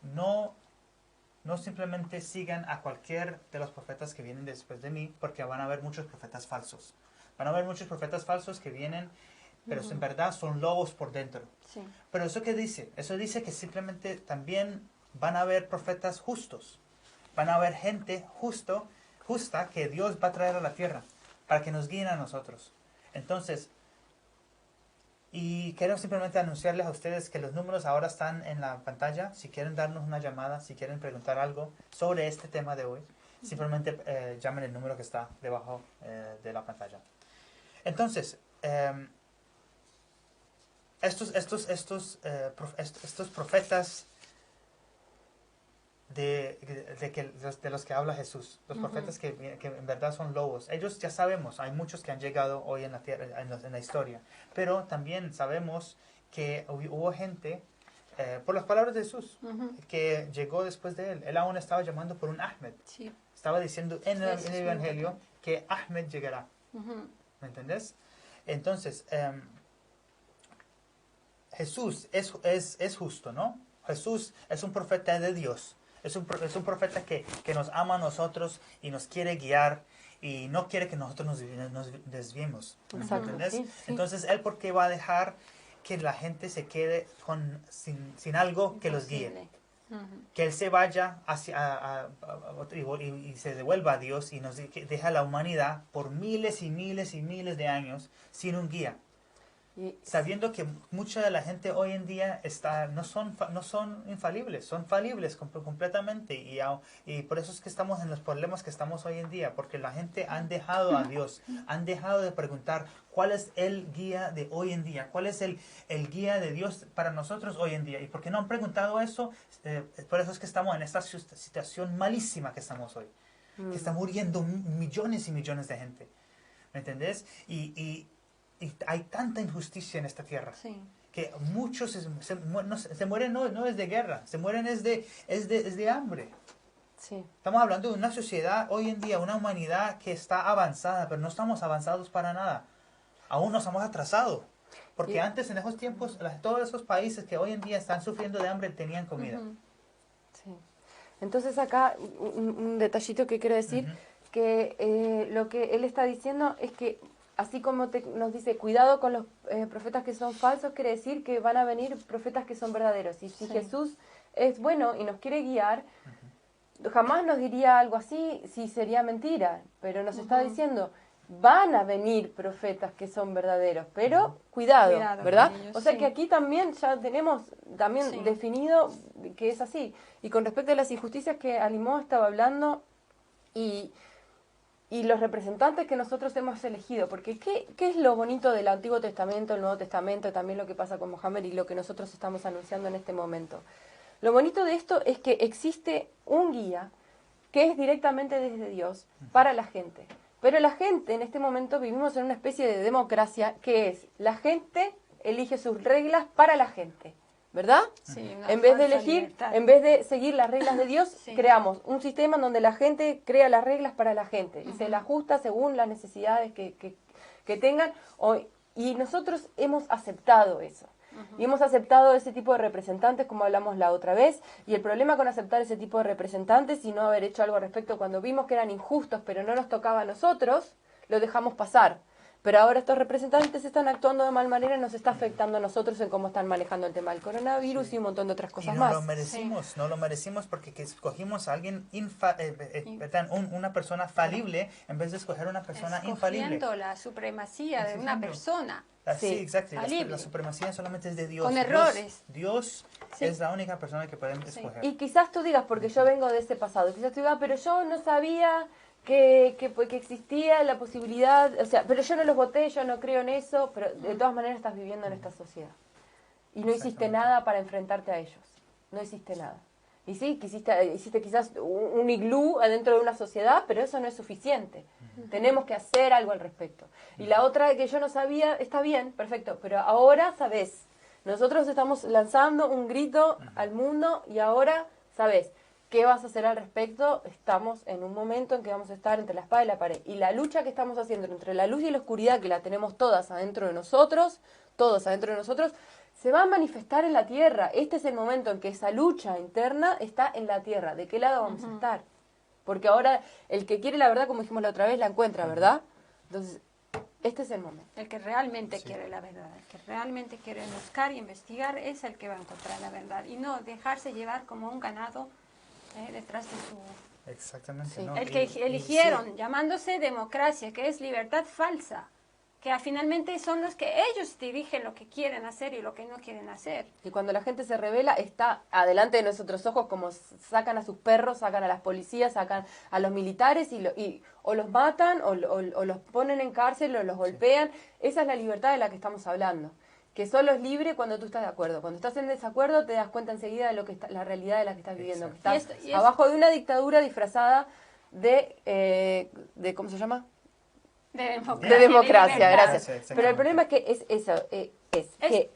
[SPEAKER 1] no simplemente sigan a cualquier de los profetas que vienen después de mí, porque van a haber muchos profetas falsos. Van a haber muchos profetas falsos que vienen, pero en verdad son lobos por dentro.
[SPEAKER 3] Sí.
[SPEAKER 1] Pero ¿eso qué dice? Eso dice que simplemente también van a haber profetas justos. Van a haber gente justa que Dios va a traer a la tierra para que nos guíen a nosotros. Entonces, y quiero simplemente anunciarles a ustedes que los números ahora están en la pantalla. Si quieren darnos una llamada, si quieren preguntar algo sobre este tema de hoy, simplemente llamen el número que está debajo de la pantalla. Entonces, estos profetas de los que habla Jesús, los profetas que en verdad son lobos, ellos ya sabemos, hay muchos que han llegado hoy en la tierra, en la historia, pero también sabemos que hubo gente, por las palabras de Jesús, que llegó después de él. Él aún estaba llamando por un Ahmed.
[SPEAKER 3] Sí.
[SPEAKER 1] Estaba diciendo en el Evangelio que Ahmed llegará. ¿Me entendés? Entonces, Jesús es justo, ¿no? Jesús es un profeta de Dios. Es un profeta que nos ama a nosotros y nos quiere guiar y no quiere que nosotros nos desviemos.
[SPEAKER 2] Exacto,
[SPEAKER 1] ¿Entendés?
[SPEAKER 2] sí.
[SPEAKER 1] Entonces, ¿él por qué va a dejar que la gente se quede sin algo que los guíe? Que él se vaya y se devuelva a Dios y nos deja a la humanidad por miles y miles y miles de años sin un guía. Sabiendo que mucha de la gente hoy en día no son infalibles, son falibles completamente, y por eso es que estamos en los problemas que estamos hoy en día, porque la gente han dejado a Dios, han dejado de preguntar cuál es el guía de hoy en día, cuál es el guía de Dios para nosotros hoy en día, y porque no han preguntado eso, por eso es que estamos en esta situación malísima que estamos hoy, que están muriendo millones y millones de gente, ¿me entendés? Y hay tanta injusticia en esta tierra, que muchos se mueren no es de guerra, se mueren es de hambre,
[SPEAKER 2] Sí.
[SPEAKER 1] Estamos hablando de una sociedad hoy en día, una humanidad que está avanzada, pero no estamos avanzados para nada. Aún nos hemos atrasado. Porque
[SPEAKER 2] Y-
[SPEAKER 1] antes, en esos tiempos, todos esos países que hoy en día están sufriendo de hambre tenían comida.
[SPEAKER 2] Sí. Entonces acá un detallito que quiero decir,
[SPEAKER 1] Ujú.
[SPEAKER 2] que lo que él está diciendo es que así como nos dice cuidado con los profetas que son falsos, quiere decir que van a venir profetas que son verdaderos. Y si
[SPEAKER 3] Sí.
[SPEAKER 2] Jesús es bueno y nos quiere guiar, jamás nos diría algo así si sería mentira, pero nos está diciendo, van a venir profetas que son verdaderos, pero cuidado,
[SPEAKER 3] Cuidado
[SPEAKER 2] ¿verdad?
[SPEAKER 3] con ellos,
[SPEAKER 2] O sea
[SPEAKER 3] sí.
[SPEAKER 2] que aquí también ya tenemos también
[SPEAKER 3] Sí.
[SPEAKER 2] definido que es así. Y con respecto a las injusticias que Alimó estaba hablando y los representantes que nosotros hemos elegido, porque ¿qué es lo bonito del Antiguo Testamento, el Nuevo Testamento, también lo que pasa con Mohammed y lo que nosotros estamos anunciando en este momento? Lo bonito de esto es que existe un guía que es directamente desde Dios para la gente. Pero la gente, en este momento vivimos en una especie de democracia que es, la gente elige sus reglas para la gente, ¿verdad?
[SPEAKER 3] Sí, una
[SPEAKER 2] En vez de
[SPEAKER 3] falsa
[SPEAKER 2] elegir,
[SPEAKER 3] libertad.
[SPEAKER 2] en vez de seguir las reglas de Dios,
[SPEAKER 3] Sí.
[SPEAKER 2] creamos un sistema en donde la gente crea las reglas para la gente y se las ajusta según las necesidades que tengan. Y nosotros hemos aceptado eso. Y hemos aceptado ese tipo de representantes, como hablamos la otra vez. Y el problema con aceptar ese tipo de representantes y no haber hecho algo al respecto cuando vimos que eran injustos, pero no nos tocaba a nosotros, lo dejamos pasar. Pero ahora estos representantes están actuando de mal manera y nos está afectando a nosotros en cómo están manejando el tema del coronavirus y un montón de otras
[SPEAKER 1] Y
[SPEAKER 2] cosas
[SPEAKER 1] no
[SPEAKER 2] más.
[SPEAKER 1] lo merecimos, no lo merecimos porque que escogimos a alguien, una persona falible en vez de escoger una persona infalible.
[SPEAKER 3] Escogiendo la supremacía de una
[SPEAKER 1] Escogiendo.
[SPEAKER 3] persona.
[SPEAKER 1] Sí,
[SPEAKER 2] Sí.
[SPEAKER 1] exacto.
[SPEAKER 3] Falible.
[SPEAKER 1] La supremacía solamente es de Dios.
[SPEAKER 3] Con
[SPEAKER 1] Dios-
[SPEAKER 3] errores.
[SPEAKER 1] Dios
[SPEAKER 3] Sí.
[SPEAKER 1] es la única persona que podemos escoger.
[SPEAKER 2] Y quizás tú digas, porque yo vengo de ese pasado, quizás tú digas, pero yo no sabía que existía la posibilidad, o sea, pero yo no los voté, yo no creo en eso, pero de todas maneras estás viviendo en esta sociedad. Y no hiciste
[SPEAKER 1] Exactamente.
[SPEAKER 2] nada para enfrentarte a ellos. No hiciste nada. Y sí, hiciste quizás un iglú adentro de una sociedad, pero eso no es suficiente. Tenemos que hacer algo al respecto. Y la otra que yo no sabía, está bien, perfecto, pero ahora sabes. Nosotros estamos lanzando un grito al mundo y ahora sabes. ¿Qué vas a hacer al respecto? Estamos en un momento en que vamos a estar entre la espada y la pared. Y la lucha que estamos haciendo entre la luz y la oscuridad, que la tenemos todas adentro de nosotros, todos adentro de nosotros, se va a manifestar en la tierra. Este es el momento en que esa lucha interna está en la tierra. ¿De qué lado vamos a estar? Porque ahora el que quiere la verdad, como dijimos la otra vez, la encuentra, ¿verdad? Entonces, este es el momento.
[SPEAKER 3] El que realmente quiere la verdad, el que realmente quiere buscar y investigar es el que va a encontrar la verdad. Y no dejarse llevar como un ganado detrás de su...
[SPEAKER 1] Exactamente.
[SPEAKER 2] Sí.
[SPEAKER 1] ¿no?
[SPEAKER 3] El que
[SPEAKER 1] Y
[SPEAKER 3] eligieron,
[SPEAKER 1] sí,
[SPEAKER 3] llamándose democracia, que es libertad falsa, que finalmente son los que ellos dirigen lo que quieren hacer y lo que no quieren hacer.
[SPEAKER 2] Y cuando la gente se revela, está adelante de nuestros ojos, como sacan a sus perros, sacan a las policías, sacan a los militares y o los matan o los ponen en cárcel o los golpean. Esa es la libertad de la que estamos hablando. Que solo es libre cuando tú estás de acuerdo. Cuando estás en desacuerdo te das cuenta enseguida de lo que está, la realidad de la que estás viviendo. Que
[SPEAKER 1] Exacto.
[SPEAKER 2] estás
[SPEAKER 3] Y esto-
[SPEAKER 2] abajo de una dictadura disfrazada de ¿cómo se llama?
[SPEAKER 3] De democracia.
[SPEAKER 2] De democracia,
[SPEAKER 3] libertad.
[SPEAKER 2] gracias.
[SPEAKER 1] Exactamente.
[SPEAKER 2] Pero el problema es que es eso, que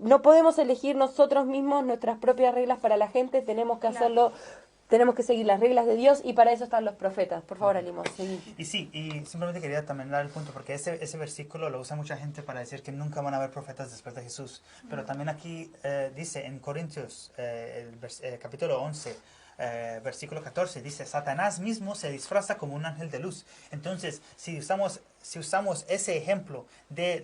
[SPEAKER 2] no podemos elegir nosotros mismos nuestras propias reglas para la gente, tenemos que
[SPEAKER 3] Claro.
[SPEAKER 2] hacerlo, tenemos que seguir las reglas de Dios y para eso están los profetas. Por favor, Alimos, seguí.
[SPEAKER 1] Y sí, y simplemente quería también dar el punto, porque ese versículo lo usa mucha gente para decir que nunca van a haber profetas después de Jesús. Pero también aquí dice en Corintios, capítulo 11, versículo 14, dice, Satanás mismo se disfraza como un ángel de luz. Entonces, si usamos ese ejemplo de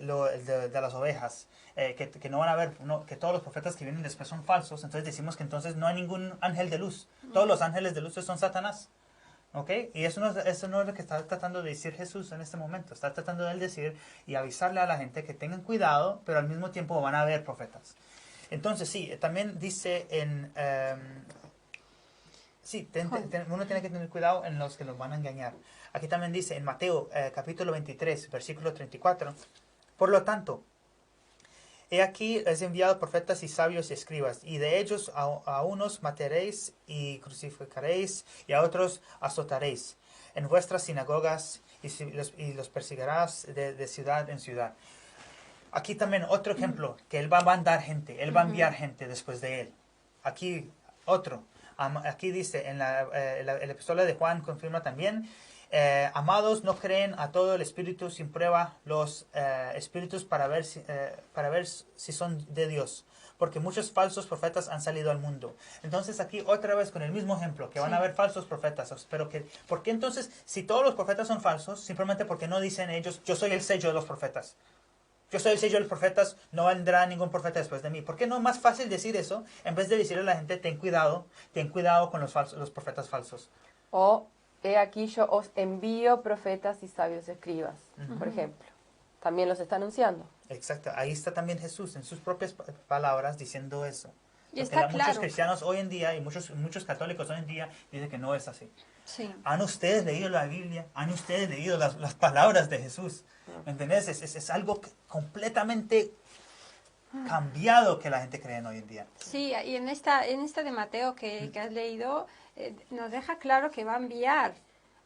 [SPEAKER 1] las ovejas, que no van a haber, que todos los profetas que vienen después son falsos, entonces decimos que entonces no hay ningún ángel de luz. Todos los ángeles de luz son Satanás. ¿Ok? Y eso no es lo que está tratando de decir Jesús en este momento. Está tratando de él decir y avisarle a la gente que tengan cuidado, pero al mismo tiempo van a haber profetas. Entonces, sí, también dice en... uno tiene que tener cuidado en los que nos van a engañar. Aquí también dice en Mateo capítulo 23, versículo 34. Por lo tanto, he aquí es enviado profetas y sabios y escribas, y de ellos a unos mataréis y crucificaréis, y a otros azotaréis en vuestras sinagogas, y los perseguirás de ciudad en ciudad. Aquí también otro ejemplo, que él va a mandar gente, él va a enviar gente después de él. Aquí otro. Aquí dice, en el epistola de Juan confirma también, amados, no creen a todo el espíritu, sin prueba los espíritus para ver si son de Dios, porque muchos falsos profetas han salido al mundo. Entonces aquí otra vez con el mismo ejemplo, que van a haber falsos profetas. Pero ¿por qué entonces, si todos los profetas son falsos, simplemente porque no dicen ellos, yo soy el sello de los profetas? Yo soy el sello de los profetas, no vendrá ningún profeta después de mí. ¿Por qué no es más fácil decir eso en vez de decirle a la gente, ten cuidado con los profetas falsos?
[SPEAKER 2] O, he aquí yo os envío profetas y sabios escribas, por ejemplo. También los está anunciando.
[SPEAKER 1] Exacto, ahí está también Jesús en sus propias palabras diciendo eso.
[SPEAKER 3] Y
[SPEAKER 1] Porque
[SPEAKER 3] está
[SPEAKER 1] muchos
[SPEAKER 3] claro.
[SPEAKER 1] cristianos hoy en día y muchos católicos hoy en día dicen que no es así.
[SPEAKER 3] Sí.
[SPEAKER 1] ¿Han ustedes leído la Biblia? ¿Han ustedes leído las palabras de Jesús? ¿Me entendés? Es algo completamente cambiado que la gente cree hoy en día.
[SPEAKER 3] Sí, y en esta de Mateo que has leído, nos deja claro que va a enviar.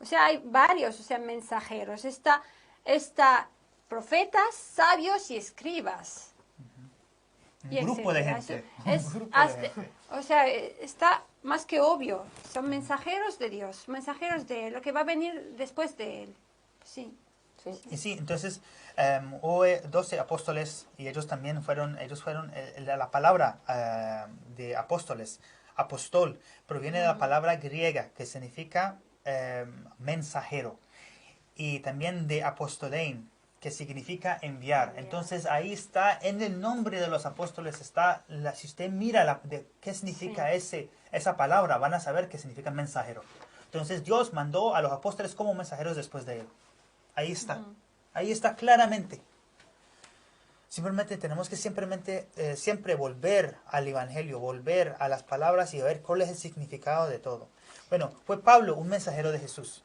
[SPEAKER 3] O sea, hay varios, o sea, mensajeros. Está profetas, sabios y escribas.
[SPEAKER 1] Un grupo de gente.
[SPEAKER 3] O sea, está más que obvio. Son mensajeros de Dios, mensajeros de lo que va a venir después de él. Sí.
[SPEAKER 2] Sí.
[SPEAKER 1] Y sí, entonces hubo 12 apóstoles y ellos fueron la palabra de apóstoles, apostol, proviene de la palabra griega que significa mensajero, y también de apostolein, que significa enviar. Entonces ahí está, en el nombre de los apóstoles está, si usted mira qué significa esa palabra, van a saber qué significa mensajero. Entonces Dios mandó a los apóstoles como mensajeros después de él. Ahí está. Ahí está claramente. Simplemente tenemos que siempre volver al Evangelio, volver a las palabras y ver cuál es el significado de todo. Bueno, fue Pablo un mensajero de Jesús.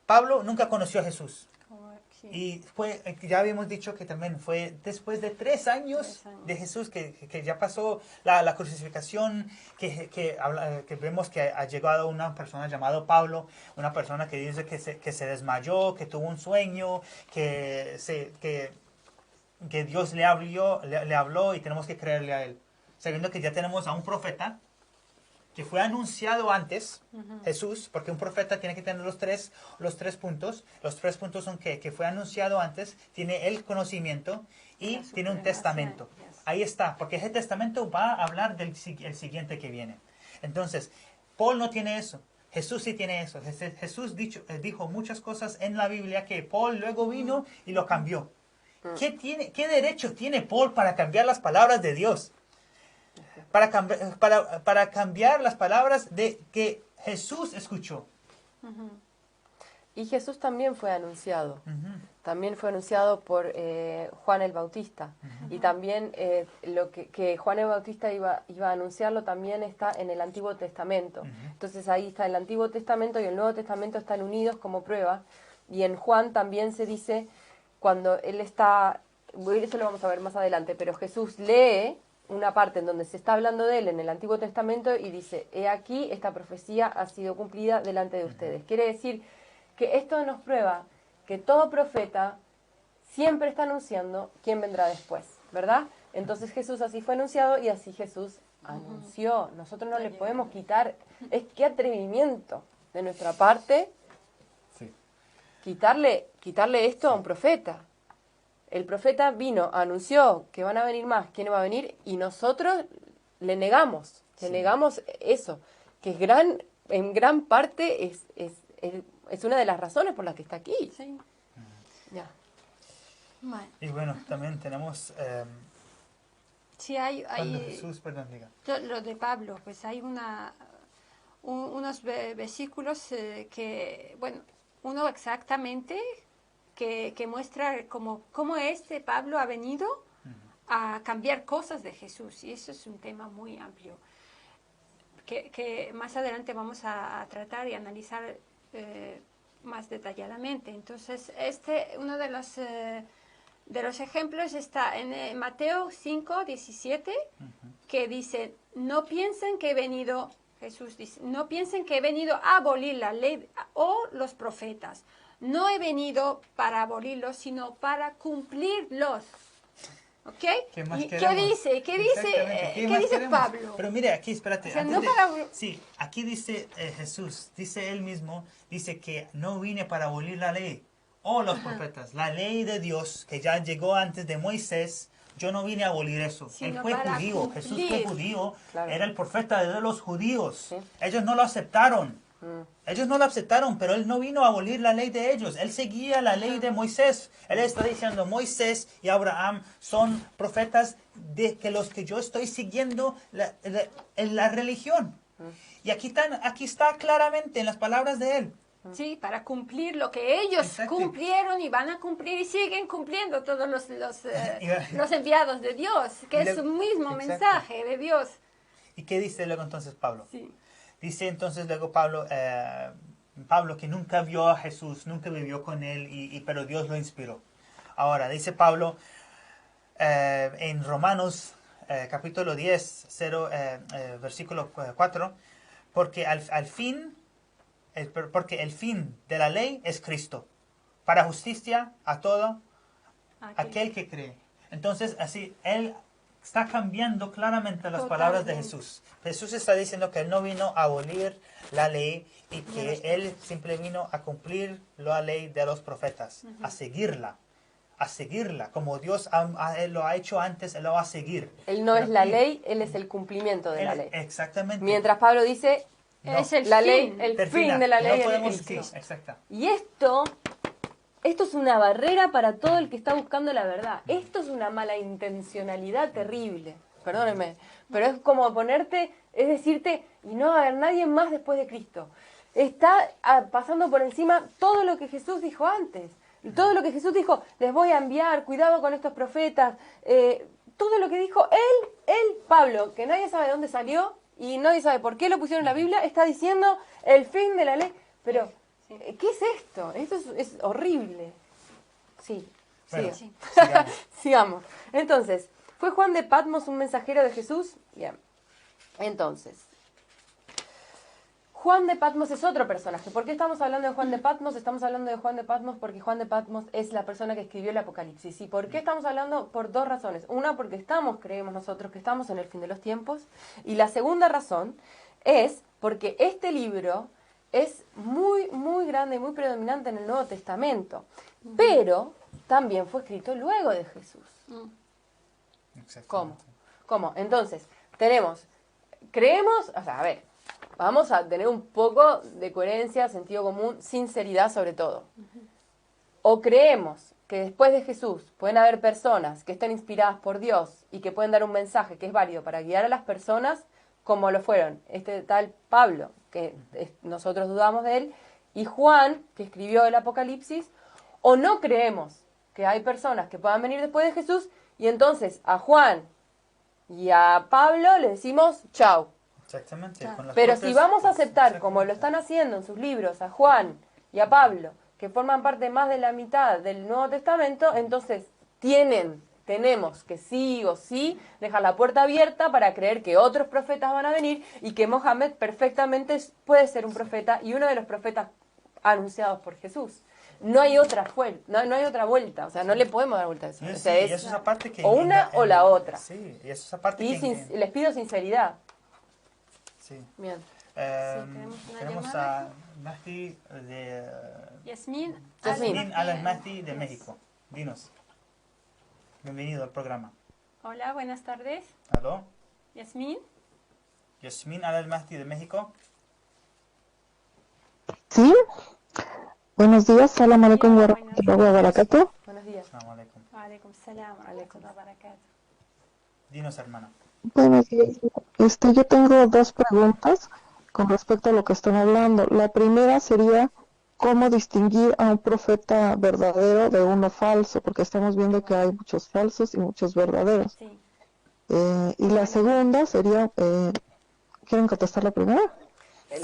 [SPEAKER 1] Pablo nunca conoció a Jesús. Y ya habíamos dicho que también fue después de 3 años de Jesús que ya pasó la crucificación, que vemos que ha llegado una persona llamada Pablo, una persona que dice que se desmayó, que tuvo un sueño, que Dios le habló y tenemos que creerle a él. Sabiendo que ya tenemos a un profeta que fue anunciado antes, Jesús, porque un profeta tiene que tener los tres puntos. Los 3 puntos son que fue anunciado antes, tiene el conocimiento y tiene un testamento. Ahí está, porque ese testamento va a hablar del siguiente que viene. Entonces, Paul no tiene eso. Jesús sí tiene eso. Jesús dijo muchas cosas en la Biblia que Paul luego vino y lo cambió. ¿Qué derecho tiene Paul para cambiar las palabras de Dios? Para cambiar las palabras de que Jesús escuchó.
[SPEAKER 2] Y Jesús también fue anunciado. También fue anunciado por Juan el Bautista. Y también lo que Juan el Bautista iba a anunciarlo también está en el Antiguo Testamento. Entonces ahí está el Antiguo Testamento y el Nuevo Testamento están unidos como prueba. Y en Juan también se dice, cuando él está, eso lo vamos a ver más adelante, pero Jesús lee una parte en donde se está hablando de él en el Antiguo Testamento y dice, he aquí, esta profecía ha sido cumplida delante de ustedes. Quiere decir que esto nos prueba que todo profeta siempre está anunciando quién vendrá después, ¿verdad? Entonces Jesús así fue anunciado y así Jesús anunció. Nosotros no le podemos quitar, qué atrevimiento de nuestra parte quitarle esto a un profeta. El profeta vino, anunció que van a venir más, quién va a venir, y nosotros le negamos eso, que en gran parte es una de las razones por las que está aquí.
[SPEAKER 3] Sí.
[SPEAKER 2] Ya.
[SPEAKER 1] Y bueno, también tenemos
[SPEAKER 3] Sí, hay
[SPEAKER 1] cuando Jesús, perdón, diga.
[SPEAKER 3] lo de Pablo, pues hay unos versículos que, bueno, uno exactamente que muestra cómo Pablo ha venido a cambiar cosas de Jesús, y eso es un tema muy amplio que más adelante vamos a tratar y analizar más detalladamente. Entonces, uno de los ejemplos está en Mateo 5:17, que dice, no piensen que he venido, Jesús dice, no piensen que he venido a abolir la ley o los profetas. No he venido para abolirlos, sino para cumplirlos. ¿Ok? ¿Ok?
[SPEAKER 1] ¿Qué más
[SPEAKER 3] ¿Y qué
[SPEAKER 1] queremos?
[SPEAKER 3] dice? ¿Qué dice,
[SPEAKER 1] Exactamente,
[SPEAKER 3] qué
[SPEAKER 1] más
[SPEAKER 3] dice
[SPEAKER 1] queremos?
[SPEAKER 3] Pablo?
[SPEAKER 1] Pero mire, aquí, espérate.
[SPEAKER 3] O sea,
[SPEAKER 1] antes
[SPEAKER 3] no
[SPEAKER 1] de-
[SPEAKER 3] para-
[SPEAKER 1] Sí, aquí dice Jesús, dice él mismo, dice que no vine para abolir la ley o los profetas. La ley de Dios que ya llegó antes de Moisés, yo no vine a abolir eso. Él
[SPEAKER 3] Sino
[SPEAKER 1] fue
[SPEAKER 3] para
[SPEAKER 1] judío, Jesús fue
[SPEAKER 3] cumplir.
[SPEAKER 1] judío,
[SPEAKER 2] Claro.
[SPEAKER 1] era el profeta de los judíos.
[SPEAKER 2] Sí.
[SPEAKER 1] Ellos no lo aceptaron.
[SPEAKER 2] Mm.
[SPEAKER 1] Ellos no lo aceptaron, pero él no vino a abolir la ley de ellos. Él seguía la ley de Moisés. Él está diciendo, Moisés y Abraham son profetas de que los que yo estoy siguiendo en la religión. Y aquí está claramente en las palabras de él.
[SPEAKER 3] Sí, para cumplir lo que ellos
[SPEAKER 1] Exacto.
[SPEAKER 3] cumplieron y van a cumplir y siguen cumpliendo todos los
[SPEAKER 1] Y-
[SPEAKER 3] los enviados de Dios, que
[SPEAKER 1] y
[SPEAKER 3] es
[SPEAKER 1] le-
[SPEAKER 3] su mismo
[SPEAKER 1] exacto.
[SPEAKER 3] mensaje de Dios.
[SPEAKER 1] ¿Y qué dice luego entonces Pablo?
[SPEAKER 3] Sí.
[SPEAKER 1] Dice entonces luego Pablo, Pablo que nunca vio a Jesús, nunca vivió con él, pero Dios lo inspiró. Ahora, dice Pablo en Romanos capítulo 10, versículo 4, porque porque el fin de la ley es Cristo, para justicia a todo aquel que cree. Entonces, así, él está cambiando claramente las palabras de
[SPEAKER 3] Totalmente.
[SPEAKER 1] Jesús. Jesús está diciendo que él no vino a abolir la ley y que él simplemente vino a cumplir la ley de los profetas, a seguirla, como Dios él lo ha hecho antes, él lo va a seguir.
[SPEAKER 2] Él no
[SPEAKER 1] Pero
[SPEAKER 2] es la
[SPEAKER 1] aquí,
[SPEAKER 2] ley, él es el cumplimiento de la
[SPEAKER 1] él-
[SPEAKER 2] ley.
[SPEAKER 1] Exactamente.
[SPEAKER 2] Mientras Pablo dice,
[SPEAKER 1] No.
[SPEAKER 3] Es el
[SPEAKER 2] la
[SPEAKER 3] fin.
[SPEAKER 2] ley, el
[SPEAKER 1] Termina.
[SPEAKER 2] fin de la ley
[SPEAKER 1] No
[SPEAKER 2] es
[SPEAKER 1] podemos,
[SPEAKER 2] Cristo.
[SPEAKER 1] sí, exacto.
[SPEAKER 2] Y esto es una barrera para todo el que está buscando la verdad. Esto es una mala intencionalidad terrible. Perdónenme. Pero es como ponerte, es decirte, y no va a haber nadie más después de Cristo. Está pasando por encima todo lo que Jesús dijo antes. Todo lo que Jesús dijo, les voy a enviar, cuidado con estos profetas. Todo lo que dijo él, Pablo, que nadie sabe de dónde salió y nadie sabe por qué lo pusieron en la Biblia, está diciendo el fin de la ley. Pero, ¿qué es esto? Esto es horrible. Sí,
[SPEAKER 1] Bueno,
[SPEAKER 2] siga.
[SPEAKER 1] sigamos.
[SPEAKER 2] Sigamos. Entonces, ¿fue Juan de Patmos un mensajero de Jesús? Bien. Entonces, Juan de Patmos es otro personaje. ¿Por qué estamos hablando de Juan de Patmos? Estamos hablando de Juan de Patmos porque Juan de Patmos es la persona que escribió el Apocalipsis. ¿Y por qué estamos hablando? Por dos razones. Una, porque creemos nosotros que estamos en el fin de los tiempos. Y la segunda razón es porque este libro es muy, muy grande y muy predominante en el Nuevo Testamento. Pero también fue escrito luego de Jesús. ¿Cómo? ¿Cómo? Entonces, creemos, o sea, a ver, vamos a tener un poco de coherencia, sentido común, sinceridad sobre todo. O creemos que después de Jesús pueden haber personas que estén inspiradas por Dios y que pueden dar un mensaje que es válido para guiar a las personas, como lo fueron este tal Pablo, que nosotros dudamos de él, y Juan, que escribió el Apocalipsis, o no creemos que hay personas que puedan venir después de Jesús, y entonces a Juan y a Pablo le decimos chau.
[SPEAKER 1] Exactamente.
[SPEAKER 3] Claro.
[SPEAKER 1] con las
[SPEAKER 2] Pero
[SPEAKER 1] propias-
[SPEAKER 2] si vamos a aceptar,
[SPEAKER 1] Exactamente.
[SPEAKER 2] como lo están haciendo en sus libros, a Juan y a Pablo, que forman parte más de la mitad del Nuevo Testamento, entonces tenemos que sí o sí dejar la puerta abierta para creer que otros profetas van a venir y que Mohammed perfectamente puede ser un profeta y uno de los profetas anunciados porJesús. No hay otra no hay otra vuelta, o sea, no le podemos dar vuelta a eso.
[SPEAKER 1] Y
[SPEAKER 2] O
[SPEAKER 1] sí,
[SPEAKER 2] sea,
[SPEAKER 1] y
[SPEAKER 2] es
[SPEAKER 1] eso es aparte que
[SPEAKER 2] o una o la otra.
[SPEAKER 1] Sí, y eso es aparte
[SPEAKER 2] Y
[SPEAKER 1] que...
[SPEAKER 2] les pido sinceridad.
[SPEAKER 1] sí.
[SPEAKER 2] Bien.
[SPEAKER 3] tenemos una
[SPEAKER 1] Tenemos
[SPEAKER 3] llamada.
[SPEAKER 1] a Mahdi de...
[SPEAKER 3] Yasmín.
[SPEAKER 2] Yasmín.
[SPEAKER 1] Al-Mahdi de México. Dinos. Bienvenido al programa.
[SPEAKER 3] Hola, buenas tardes.
[SPEAKER 1] ¿Aló?
[SPEAKER 3] Yasmín.
[SPEAKER 1] Yasmín Al-Mahdi de México.
[SPEAKER 4] Sí, buenos días, salam alaikum wa
[SPEAKER 3] Hola,
[SPEAKER 4] rahmatullahi wa barakatuh.
[SPEAKER 2] Buenos días.
[SPEAKER 1] Assalamu alaikum.
[SPEAKER 3] Alaikum salam. Alaikum barakatuh.
[SPEAKER 1] Dinos, hermana.
[SPEAKER 4] Buenos días. Yo tengo dos preguntas con respecto a lo que están hablando. La primera sería cómo distinguir a un profeta verdadero de uno falso, porque estamos viendo que hay muchos falsos y muchos verdaderos.
[SPEAKER 3] Sí.
[SPEAKER 4] Y la segunda sería, ¿quieren contestar la primera?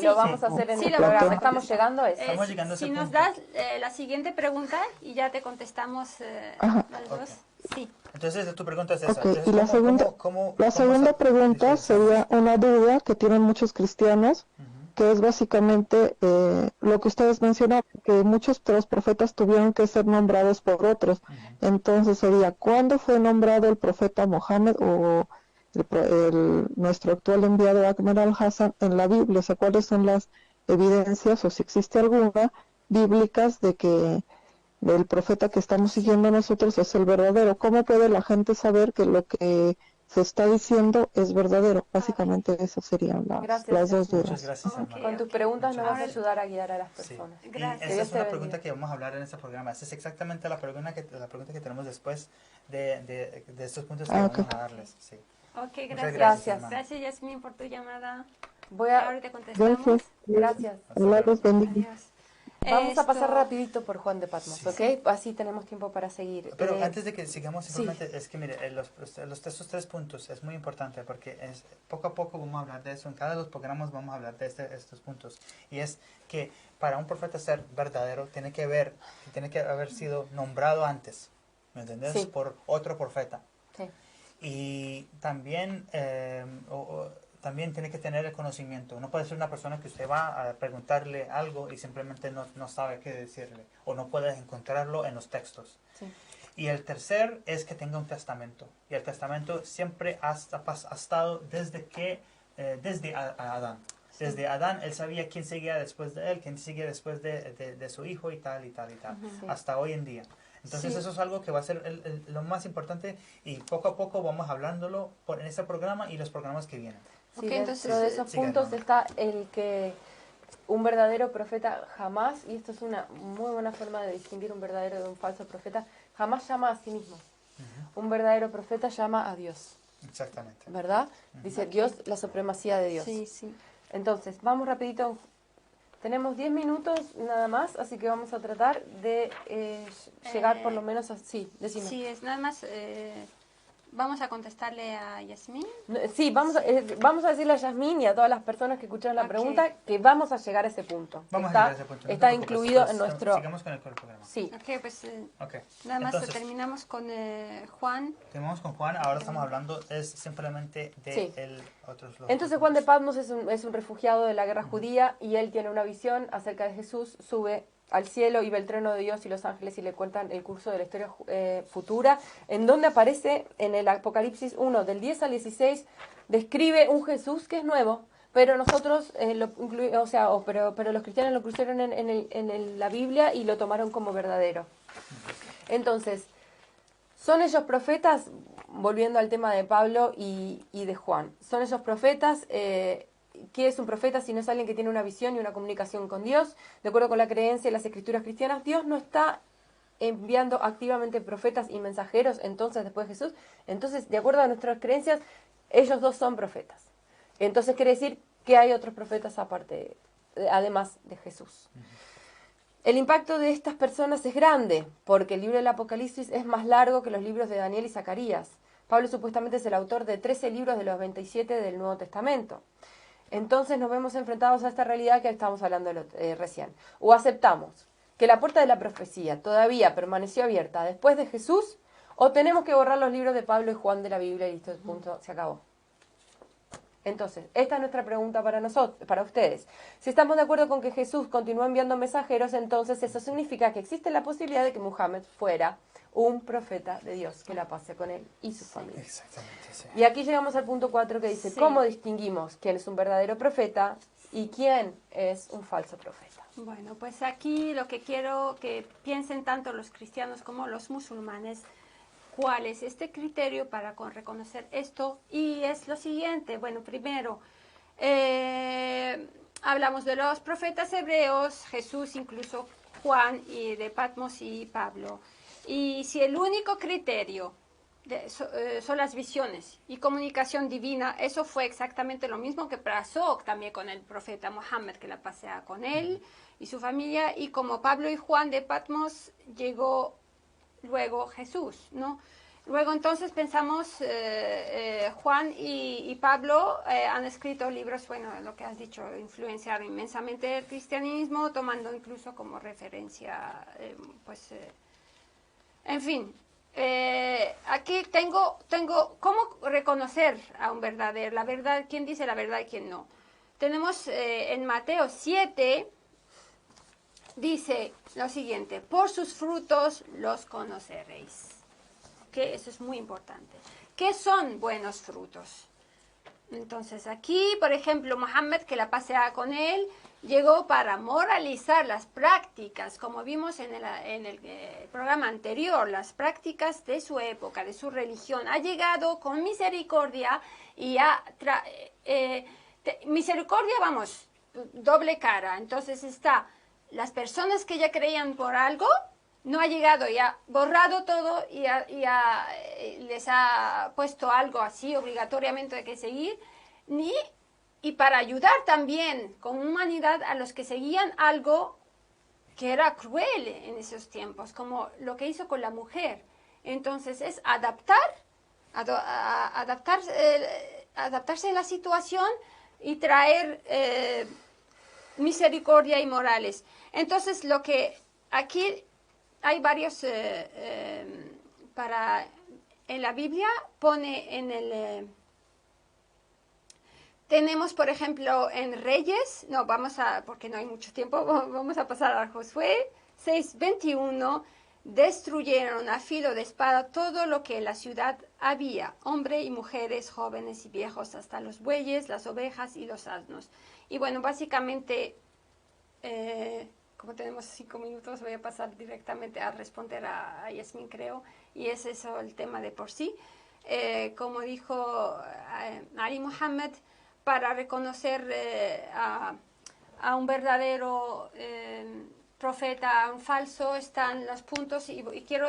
[SPEAKER 2] Lo vamos a hacer en
[SPEAKER 3] Sí,
[SPEAKER 2] el
[SPEAKER 3] lo
[SPEAKER 2] programa.
[SPEAKER 3] vamos a
[SPEAKER 2] Estamos llegando a eso.
[SPEAKER 1] Estamos llegando a ese
[SPEAKER 3] si nos
[SPEAKER 1] punto.
[SPEAKER 3] das la siguiente pregunta y ya te contestamos
[SPEAKER 4] Ajá.
[SPEAKER 3] las dos. Sí.
[SPEAKER 1] Entonces, tu pregunta es esa.
[SPEAKER 4] Ok,
[SPEAKER 1] Entonces,
[SPEAKER 4] y la segunda,
[SPEAKER 1] cómo
[SPEAKER 4] la segunda pregunta
[SPEAKER 1] diferenciamos?
[SPEAKER 4] sería una duda que tienen muchos cristianos,
[SPEAKER 1] Ujú.
[SPEAKER 4] que es básicamente lo que ustedes mencionaron, que muchos de los profetas tuvieron que ser nombrados por otros. Entonces sería, ¿cuándo fue nombrado el profeta Mohammed o nuestro actual enviado Ahmed al-Hassan en la Biblia? O sea, ¿cuáles son las evidencias, o si existe alguna, bíblicas de que el profeta que estamos siguiendo nosotros es el verdadero? ¿Cómo puede la gente saber que lo que se está diciendo es verdadero? Básicamente esas serían
[SPEAKER 2] Gracias,
[SPEAKER 4] las dos
[SPEAKER 2] Yasmin.
[SPEAKER 1] Muchas
[SPEAKER 4] dudas.
[SPEAKER 1] gracias, hermano.
[SPEAKER 2] Con tus preguntas
[SPEAKER 1] Muchas
[SPEAKER 2] nos vas a
[SPEAKER 1] gracias.
[SPEAKER 2] ayudar a guiar a las
[SPEAKER 1] Sí.
[SPEAKER 2] personas.
[SPEAKER 1] Y
[SPEAKER 3] Gracias.
[SPEAKER 1] esa
[SPEAKER 2] Dios
[SPEAKER 1] es
[SPEAKER 2] te
[SPEAKER 1] una
[SPEAKER 2] bendiga.
[SPEAKER 1] pregunta que vamos a hablar en este programa. Esa es exactamente la pregunta que tenemos después de estos puntos que
[SPEAKER 4] Ok.
[SPEAKER 1] vamos a darles. Sí.
[SPEAKER 3] Ok,
[SPEAKER 1] Muchas
[SPEAKER 3] gracias.
[SPEAKER 2] Gracias.
[SPEAKER 1] hermano.
[SPEAKER 3] Gracias, Yasmin, por tu llamada.
[SPEAKER 2] Voy a...
[SPEAKER 3] Ahorita contestamos.
[SPEAKER 4] Gracias.
[SPEAKER 2] Gracias.
[SPEAKER 4] Allah los bendiga.
[SPEAKER 3] Adiós.
[SPEAKER 2] Vamos a pasar
[SPEAKER 3] Esto-
[SPEAKER 2] rapidito por Juan de Patmos,
[SPEAKER 1] Sí.
[SPEAKER 2] ¿ok? Así tenemos tiempo para seguir.
[SPEAKER 1] Pero antes de que sigamos,
[SPEAKER 2] sí.
[SPEAKER 1] simplemente es que mire, estos 3 puntos es muy importante porque poco a poco vamos a hablar de eso. En cada de los programas vamos a hablar de estos puntos. Y es que para un profeta ser verdadero tiene que haber sido nombrado antes, ¿me entendés?
[SPEAKER 2] Sí.
[SPEAKER 1] Por otro profeta.
[SPEAKER 2] Sí.
[SPEAKER 1] Y también, también tiene que tener el conocimiento. No puede ser una persona que usted va a preguntarle algo y simplemente no sabe qué decirle o no puede encontrarlo en los textos.
[SPEAKER 2] Sí.
[SPEAKER 1] Y el tercer es que tenga un testamento. Y el testamento siempre ha estado desde Adán. Desde Adán él sabía quién seguía después de él, quién seguía después de su hijo y tal y tal y tal.
[SPEAKER 2] Sí.
[SPEAKER 1] Hasta hoy en día. Entonces
[SPEAKER 3] Sí.
[SPEAKER 1] eso es algo que va a ser lo más importante y poco a poco vamos hablándolo en este programa y los programas que vienen.
[SPEAKER 2] Sí,
[SPEAKER 3] Ok,
[SPEAKER 2] dentro
[SPEAKER 3] entonces,
[SPEAKER 2] de esos
[SPEAKER 1] sí,
[SPEAKER 2] puntos
[SPEAKER 1] Germán.
[SPEAKER 2] está el que un verdadero profeta jamás, y esto es una muy buena forma de distinguir un verdadero de un falso profeta, jamás llama a sí mismo. Un verdadero profeta llama a Dios,
[SPEAKER 1] Exactamente.
[SPEAKER 2] ¿verdad? Dice Dios, la supremacía de Dios.
[SPEAKER 3] Sí, sí.
[SPEAKER 2] Entonces, vamos rapidito. Tenemos 10 minutos nada más, así que vamos a tratar de llegar por lo menos a... Sí, decime.
[SPEAKER 3] Sí, es nada más. Vamos a contestarle a Yasmín.
[SPEAKER 2] No, sí, vamos a decirle a Yasmín y a todas las personas que escucharon la
[SPEAKER 3] Ok.
[SPEAKER 2] pregunta que vamos a llegar a ese punto.
[SPEAKER 1] Vamos
[SPEAKER 2] está
[SPEAKER 1] a llegar a ese punto. no te
[SPEAKER 2] está
[SPEAKER 1] preocupes,
[SPEAKER 2] incluido
[SPEAKER 1] pues,
[SPEAKER 2] en nuestro...
[SPEAKER 1] Sigamos con el programa.
[SPEAKER 2] Sí,
[SPEAKER 3] Ok, pues
[SPEAKER 1] Ok.
[SPEAKER 3] nada más
[SPEAKER 1] Entonces,
[SPEAKER 3] terminamos con Juan.
[SPEAKER 1] terminamos con Juan. Ahora estamos hablando simplemente de
[SPEAKER 2] Sí.
[SPEAKER 1] los
[SPEAKER 2] entonces
[SPEAKER 1] otros
[SPEAKER 2] Juan de
[SPEAKER 1] puntos.
[SPEAKER 2] Patmos es un refugiado de la guerra judía y él tiene una visión acerca de Jesús, sube al cielo y ve el trono de Dios y los ángeles y le cuentan el curso de la historia futura, en donde aparece en el Apocalipsis 1, del 10 al 16, describe un Jesús que es nuevo, pero nosotros, pero los cristianos lo cruzaron en la Biblia y lo tomaron como verdadero. Entonces, ¿son ellos profetas? Volviendo al tema de Pablo y de Juan. ¿Son ellos profetas? ¿Qué es un profeta si no es alguien que tiene una visión y una comunicación con Dios? De acuerdo con la creencia y las escrituras cristianas, Dios no está enviando activamente profetas y mensajeros entonces después de Jesús. Entonces, de acuerdo a nuestras creencias, ellos dos son profetas. Entonces quiere decir que hay otros profetas aparte, además de Jesús. El impacto de estas personas es grande, porque el libro del Apocalipsis es más largo que los libros de Daniel y Zacarías. Pablo supuestamente es el autor de 13 libros de los 27 del Nuevo Testamento. Entonces nos vemos enfrentados a esta realidad que estábamos hablando recién. O aceptamos que la puerta de la profecía todavía permaneció abierta después de Jesús, o tenemos que borrar los libros de Pablo y Juan de la Biblia y listo, punto, se acabó. Entonces, esta es nuestra pregunta para nosotros, para ustedes. Si estamos de acuerdo con que Jesús continuó enviando mensajeros, entonces eso significa que existe la posibilidad de que Muhammad fuera un profeta de Dios, que la pase con él y su familia.
[SPEAKER 1] Exactamente, sí.
[SPEAKER 2] Y aquí llegamos al punto 4 que dice,
[SPEAKER 3] Sí.
[SPEAKER 2] ¿cómo distinguimos quién es un verdadero profeta y quién es un falso profeta?
[SPEAKER 3] Bueno, pues aquí lo que quiero que piensen tanto los cristianos como los musulmanes, cuál es este criterio para reconocer esto, y es lo siguiente. Bueno, primero, hablamos de los profetas hebreos, Jesús, incluso Juan, y de Patmos y Pablo. Y si el único criterio son las visiones y comunicación divina, eso fue exactamente lo mismo que pasó también con el profeta Mohammed, que la pasea con él y su familia, y como Pablo y Juan de Patmos llegó luego Jesús, ¿no? Luego entonces pensamos, Juan y Pablo han escrito libros, bueno, lo que has dicho, influenciado inmensamente el cristianismo, tomando incluso como referencia, en fin. Aquí tengo cómo reconocer a un verdadero, la verdad, quién dice la verdad y quién no. tenemos en Mateo 7, dice lo siguiente: por sus frutos los conoceréis. Que eso es muy importante. ¿Qué son buenos frutos? Entonces aquí, por ejemplo, Muhammad, que la pasea con él, llegó para moralizar las prácticas, como vimos en el programa anterior, las prácticas de su época, de su religión. Ha llegado con misericordia y misericordia, vamos, doble cara. Entonces está las personas que ya creían por algo, no ha llegado y ha borrado todo y les ha puesto algo así obligatoriamente de que seguir, y para ayudar también con humanidad a los que seguían algo que era cruel en esos tiempos, como lo que hizo con la mujer. Entonces es adaptarse a la situación y traer misericordia y morales. Entonces lo que aquí hay varios, en la Biblia pone tenemos, por ejemplo, en Reyes, porque no hay mucho tiempo, vamos a pasar a Josué 6:21, destruyeron a filo de espada todo lo que en la ciudad había, hombres y mujeres, jóvenes y viejos, hasta los bueyes, las ovejas y los asnos. Y bueno, básicamente, como tenemos 5 minutos, voy a pasar directamente a responder a Yasmin, creo, y es eso el tema de por sí. Como dijo Ali Muhammad, para reconocer a un verdadero profeta, a un falso, están los puntos, y quiero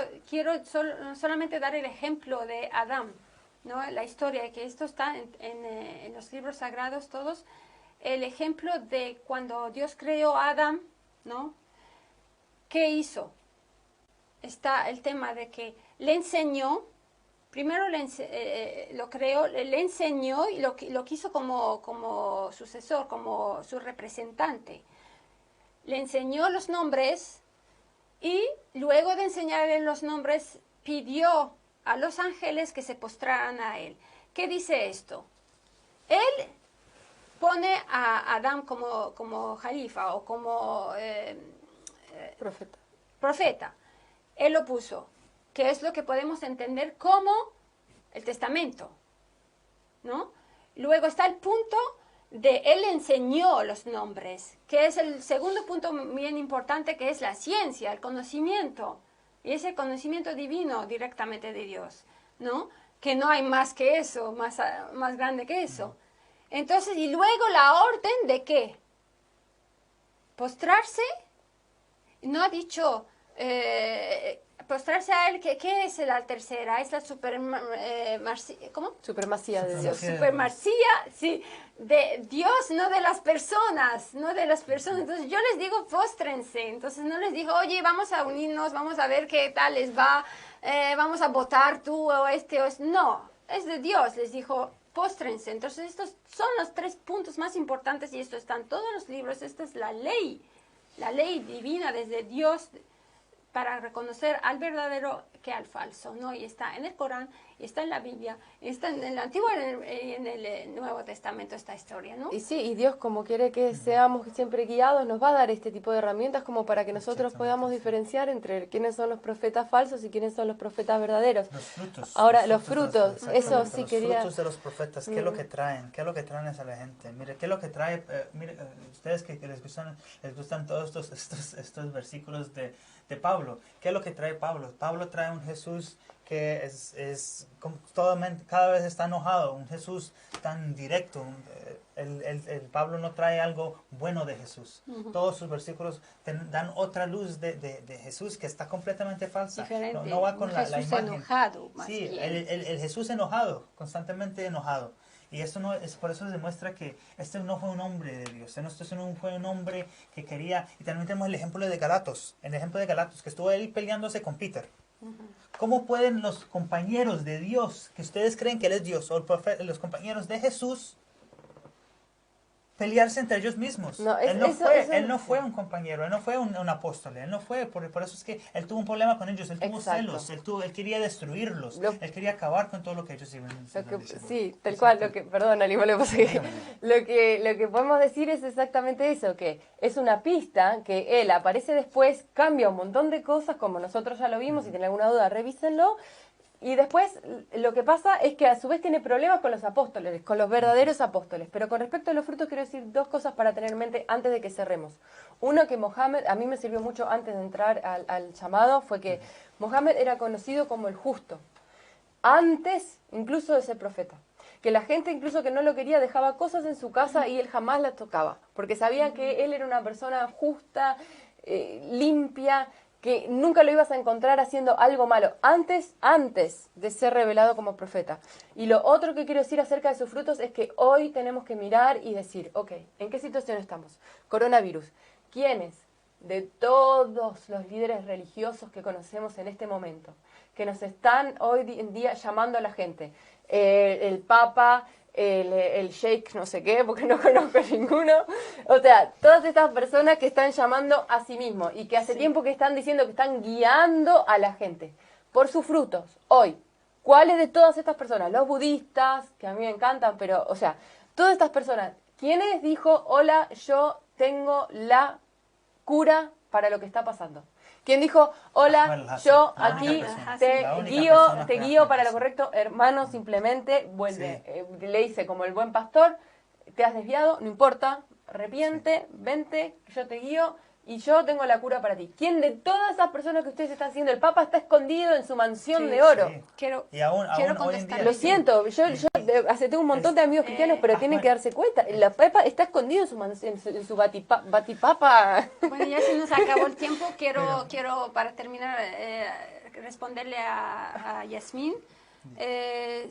[SPEAKER 3] solamente dar el ejemplo de Adán, ¿no? La historia, que esto está en los libros sagrados todos, el ejemplo de cuando Dios creó a Adán, ¿no? ¿Qué hizo? Está el tema de que le enseñó, primero lo creó, le enseñó y lo quiso como sucesor, como su representante. Le enseñó los nombres y luego de enseñarle los nombres pidió a los ángeles que se postraran a él. ¿Qué dice esto? Él pone a Adán como jalifa o como profeta. Él lo puso, que es lo que podemos entender como el testamento, ¿no? Luego está el punto de él enseñó los nombres, que es el segundo punto bien importante, que es la ciencia, el conocimiento, y ese conocimiento divino directamente de Dios, ¿no? Que no hay más que eso, más grande que eso. Entonces, y luego la orden de ¿qué? Postrarse. No ha dicho postrarse a él, ¿qué es la tercera? Es la ¿cómo?
[SPEAKER 2] Supremacía de Dios.
[SPEAKER 3] Supremacía, sí, de Dios, no de las personas, no de las personas. Entonces yo les digo, póstrense. Entonces no les digo, oye, vamos a unirnos, vamos a ver qué tal les va, vamos a votar tú o este o este. No, es de Dios. Les dijo, póstrense. Entonces estos son los 3 puntos más importantes y esto está en todos los libros. Esta es la ley divina desde Dios para reconocer al verdadero que al falso, ¿no? Y está en el Corán, y está en la Biblia, y está en el Antiguo y en el Nuevo Testamento esta historia, ¿no?
[SPEAKER 2] Y sí, y Dios, como quiere que seamos siempre guiados, nos va a dar este tipo de herramientas como para que nosotros podamos diferenciar entre quiénes son los profetas falsos y quiénes son los profetas verdaderos.
[SPEAKER 1] Los frutos.
[SPEAKER 2] Ahora, los frutos, eso sí quería...
[SPEAKER 1] Los frutos de los profetas, ¿qué es lo que traen? ¿Qué es lo que traen a la gente? Mire, ¿qué es lo que trae? Mire, ustedes que les gustan todos estos versículos de Pablo. ¿Qué es lo que trae Pablo? Pablo trae un Jesús que cada vez está enojado, un Jesús tan directo. El Pablo no trae algo bueno de Jesús. Todos sus versículos dan otra luz de Jesús que está completamente falsa.
[SPEAKER 3] Diferente.
[SPEAKER 1] No va con la imagen.
[SPEAKER 3] Enojado, más
[SPEAKER 1] sí,
[SPEAKER 3] bien.
[SPEAKER 1] el Jesús enojado, constantemente enojado. Y esto no es, por eso demuestra que este no fue un hombre de Dios. Este no fue un hombre que quería. Y también tenemos el ejemplo de Galatos. El ejemplo de Galatos, que estuvo él peleándose con Peter. ¿Cómo pueden los compañeros de Dios, que ustedes creen que él es Dios, o los compañeros de Jesús, pelearse entre ellos mismos.
[SPEAKER 2] No,
[SPEAKER 1] él no
[SPEAKER 2] eso-
[SPEAKER 1] fue un compañero, él no fue un apóstol, él no fue, por eso es que él tuvo un problema con ellos, él tuvo
[SPEAKER 2] Exacto.
[SPEAKER 1] celos, él quería destruirlos,
[SPEAKER 2] Lo-
[SPEAKER 1] él quería acabar con todo lo que ellos iban
[SPEAKER 2] Lo que-
[SPEAKER 1] diciendo.
[SPEAKER 2] sí, tal cual, perdón, Ali, lo que pasa es que
[SPEAKER 1] Dígame.
[SPEAKER 2] lo que podemos decir es exactamente eso, que es una pista que él aparece después, cambia un montón de cosas, como nosotros ya lo vimos, si tienen alguna duda, revísenlo. Y después lo que pasa es que a su vez tiene problemas con los apóstoles, con los verdaderos apóstoles. Pero con respecto a los frutos quiero decir dos cosas para tener en mente antes de que cerremos. Uno, que Mohammed, a mí me sirvió mucho antes de entrar al llamado, fue que Mohammed era conocido como el justo, antes incluso de ser profeta. Que la gente incluso que no lo quería dejaba cosas en su casa y él jamás las tocaba, porque sabía que él era una persona justa, limpia, que nunca lo ibas a encontrar haciendo algo malo, antes de ser revelado como profeta. Y lo otro que quiero decir acerca de sus frutos es que hoy tenemos que mirar y decir, ok, ¿en qué situación estamos? Coronavirus. ¿Quiénes de todos los líderes religiosos que conocemos en este momento, que nos están hoy en día llamando a la gente? El Papa, el Sheikh no sé qué, porque no conozco ninguno. O sea, todas estas personas que están llamando a sí mismos y que hace tiempo que están diciendo que están guiando a la gente por sus frutos. Hoy, ¿cuáles de todas estas personas? Los budistas, que a mí me encantan, pero, o sea, todas estas personas, ¿quiénes dijo, hola, yo tengo la cura para lo que está pasando? ¿Quién dijo, hola,
[SPEAKER 1] Ahmed Hassan,
[SPEAKER 2] yo
[SPEAKER 1] la
[SPEAKER 2] aquí
[SPEAKER 1] única persona.
[SPEAKER 2] te
[SPEAKER 1] La única
[SPEAKER 2] guío,
[SPEAKER 1] persona
[SPEAKER 2] te
[SPEAKER 1] que
[SPEAKER 2] guío
[SPEAKER 1] hace
[SPEAKER 2] para lo
[SPEAKER 1] eso.
[SPEAKER 2] correcto? Hermano, simplemente vuelve.
[SPEAKER 1] Sí.
[SPEAKER 2] Le dice, como el buen pastor, te has desviado, no importa, arrepiente, vente, yo te guío y yo tengo la cura para ti. ¿Quién de todas esas personas que ustedes están haciendo? El Papa está escondido en su mansión
[SPEAKER 3] Sí,
[SPEAKER 2] de oro.
[SPEAKER 1] Sí.
[SPEAKER 3] Quiero
[SPEAKER 1] Y aún
[SPEAKER 3] quiero
[SPEAKER 1] hoy en
[SPEAKER 3] contestar.
[SPEAKER 1] día.
[SPEAKER 2] Lo siento, yo tengo un montón de amigos cristianos, pero tienen que darse cuenta. El Papa está escondido en su mansión, en su batipapa.
[SPEAKER 3] Bueno, ya se nos acabó el tiempo. Quiero para terminar, responderle a Yasmín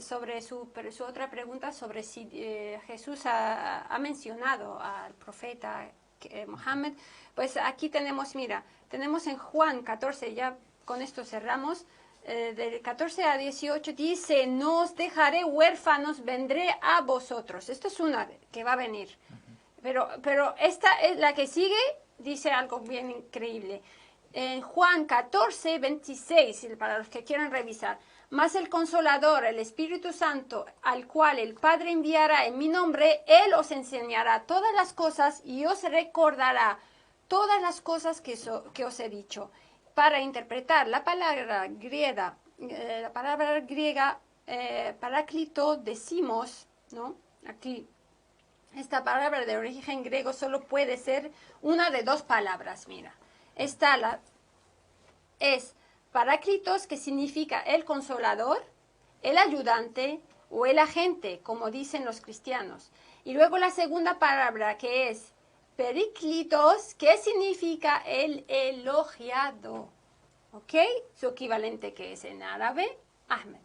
[SPEAKER 3] sobre su otra pregunta sobre si Jesús ha mencionado al profeta Mohammed. Pues aquí tenemos, mira, tenemos en Juan 14, ya con esto cerramos, del 14 a 18 dice, no os dejaré huérfanos, vendré a vosotros. Esto es una que va a venir. Pero esta es la que sigue, dice algo bien increíble. En Juan 14, 26, para los que quieran revisar, mas el Consolador, el Espíritu Santo, al cual el Padre enviará en mi nombre, Él os enseñará todas las cosas y os recordará todas las cosas que os he dicho. Para interpretar la palabra griega, paráclito, decimos, ¿no? Aquí, esta palabra de origen griego solo puede ser una de dos palabras, mira. Esta es paráclitos, que significa el consolador, el ayudante o el agente, como dicen los cristianos. Y luego la segunda palabra, que es periclitos, que significa el elogiado. ¿Ok? Su equivalente, que es en árabe, Ahmed.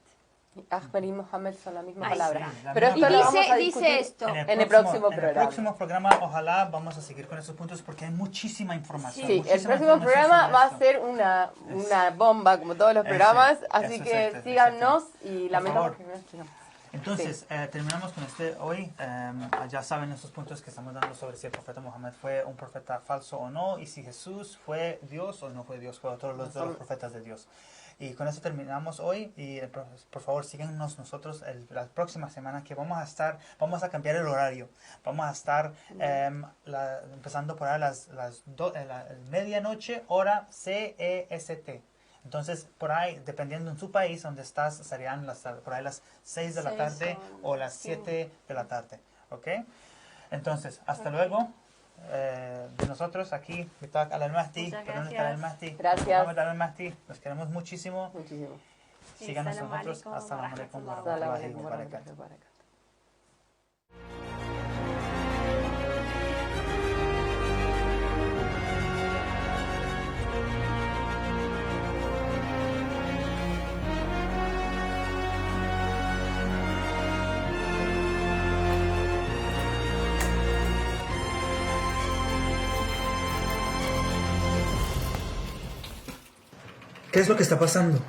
[SPEAKER 2] Ahmed y Mohammed son la misma
[SPEAKER 3] Ay,
[SPEAKER 2] palabra.
[SPEAKER 1] sí, la
[SPEAKER 2] Pero
[SPEAKER 1] misma
[SPEAKER 2] esto lo
[SPEAKER 3] palabra.
[SPEAKER 2] vamos a
[SPEAKER 3] Dice
[SPEAKER 2] discutir
[SPEAKER 3] esto.
[SPEAKER 2] en el próximo
[SPEAKER 1] En el
[SPEAKER 2] programa.
[SPEAKER 1] próximo programa, ojalá vamos a seguir con esos puntos porque hay muchísima información.
[SPEAKER 2] Sí, el
[SPEAKER 1] muchísima
[SPEAKER 2] próximo
[SPEAKER 1] información
[SPEAKER 2] programa
[SPEAKER 1] sobre
[SPEAKER 2] va a
[SPEAKER 1] esto.
[SPEAKER 2] ser una bomba, como todos los programas,
[SPEAKER 1] Eso,
[SPEAKER 2] así
[SPEAKER 1] eso,
[SPEAKER 2] que
[SPEAKER 1] exacto,
[SPEAKER 2] síganos
[SPEAKER 1] exacto.
[SPEAKER 2] y
[SPEAKER 1] Por
[SPEAKER 2] lamentamos
[SPEAKER 1] favor.
[SPEAKER 2] que no estemos.
[SPEAKER 1] Entonces, terminamos con hoy. Ya saben esos puntos que estamos dando sobre si el profeta Mohammed fue un profeta falso o no, y si Jesús fue Dios o no fue Dios, fue todos los profetas de Dios. Y con eso terminamos hoy, y por favor síguenos nosotros la próxima semana, que vamos a cambiar el horario. Vamos a estar empezando por ahí la medianoche, hora CEST. Entonces, por ahí, dependiendo en su país donde estás, serían por ahí las 6 de la tarde o las 7 de la tarde. ¿Ok? Entonces, hasta luego. De nosotros aquí, Bitak Al-Mahdi,
[SPEAKER 3] Muchas
[SPEAKER 1] Perdón,
[SPEAKER 3] gracias.
[SPEAKER 1] Al-Mahdi,
[SPEAKER 2] Gracias.
[SPEAKER 1] Mohamed Al-Mahdi, los queremos muchísimo.
[SPEAKER 2] Muchísimo.
[SPEAKER 1] Síganos
[SPEAKER 3] Assalamu
[SPEAKER 1] nosotros.
[SPEAKER 3] alaikum
[SPEAKER 1] Assalamu alaikum wa
[SPEAKER 3] warahmatullahi
[SPEAKER 2] Assalamu
[SPEAKER 1] rahmatullahi
[SPEAKER 2] alaikum
[SPEAKER 1] wa barakatuh.
[SPEAKER 2] warahmatullahi wabarakatuh.
[SPEAKER 1] ¿Qué es lo que está pasando?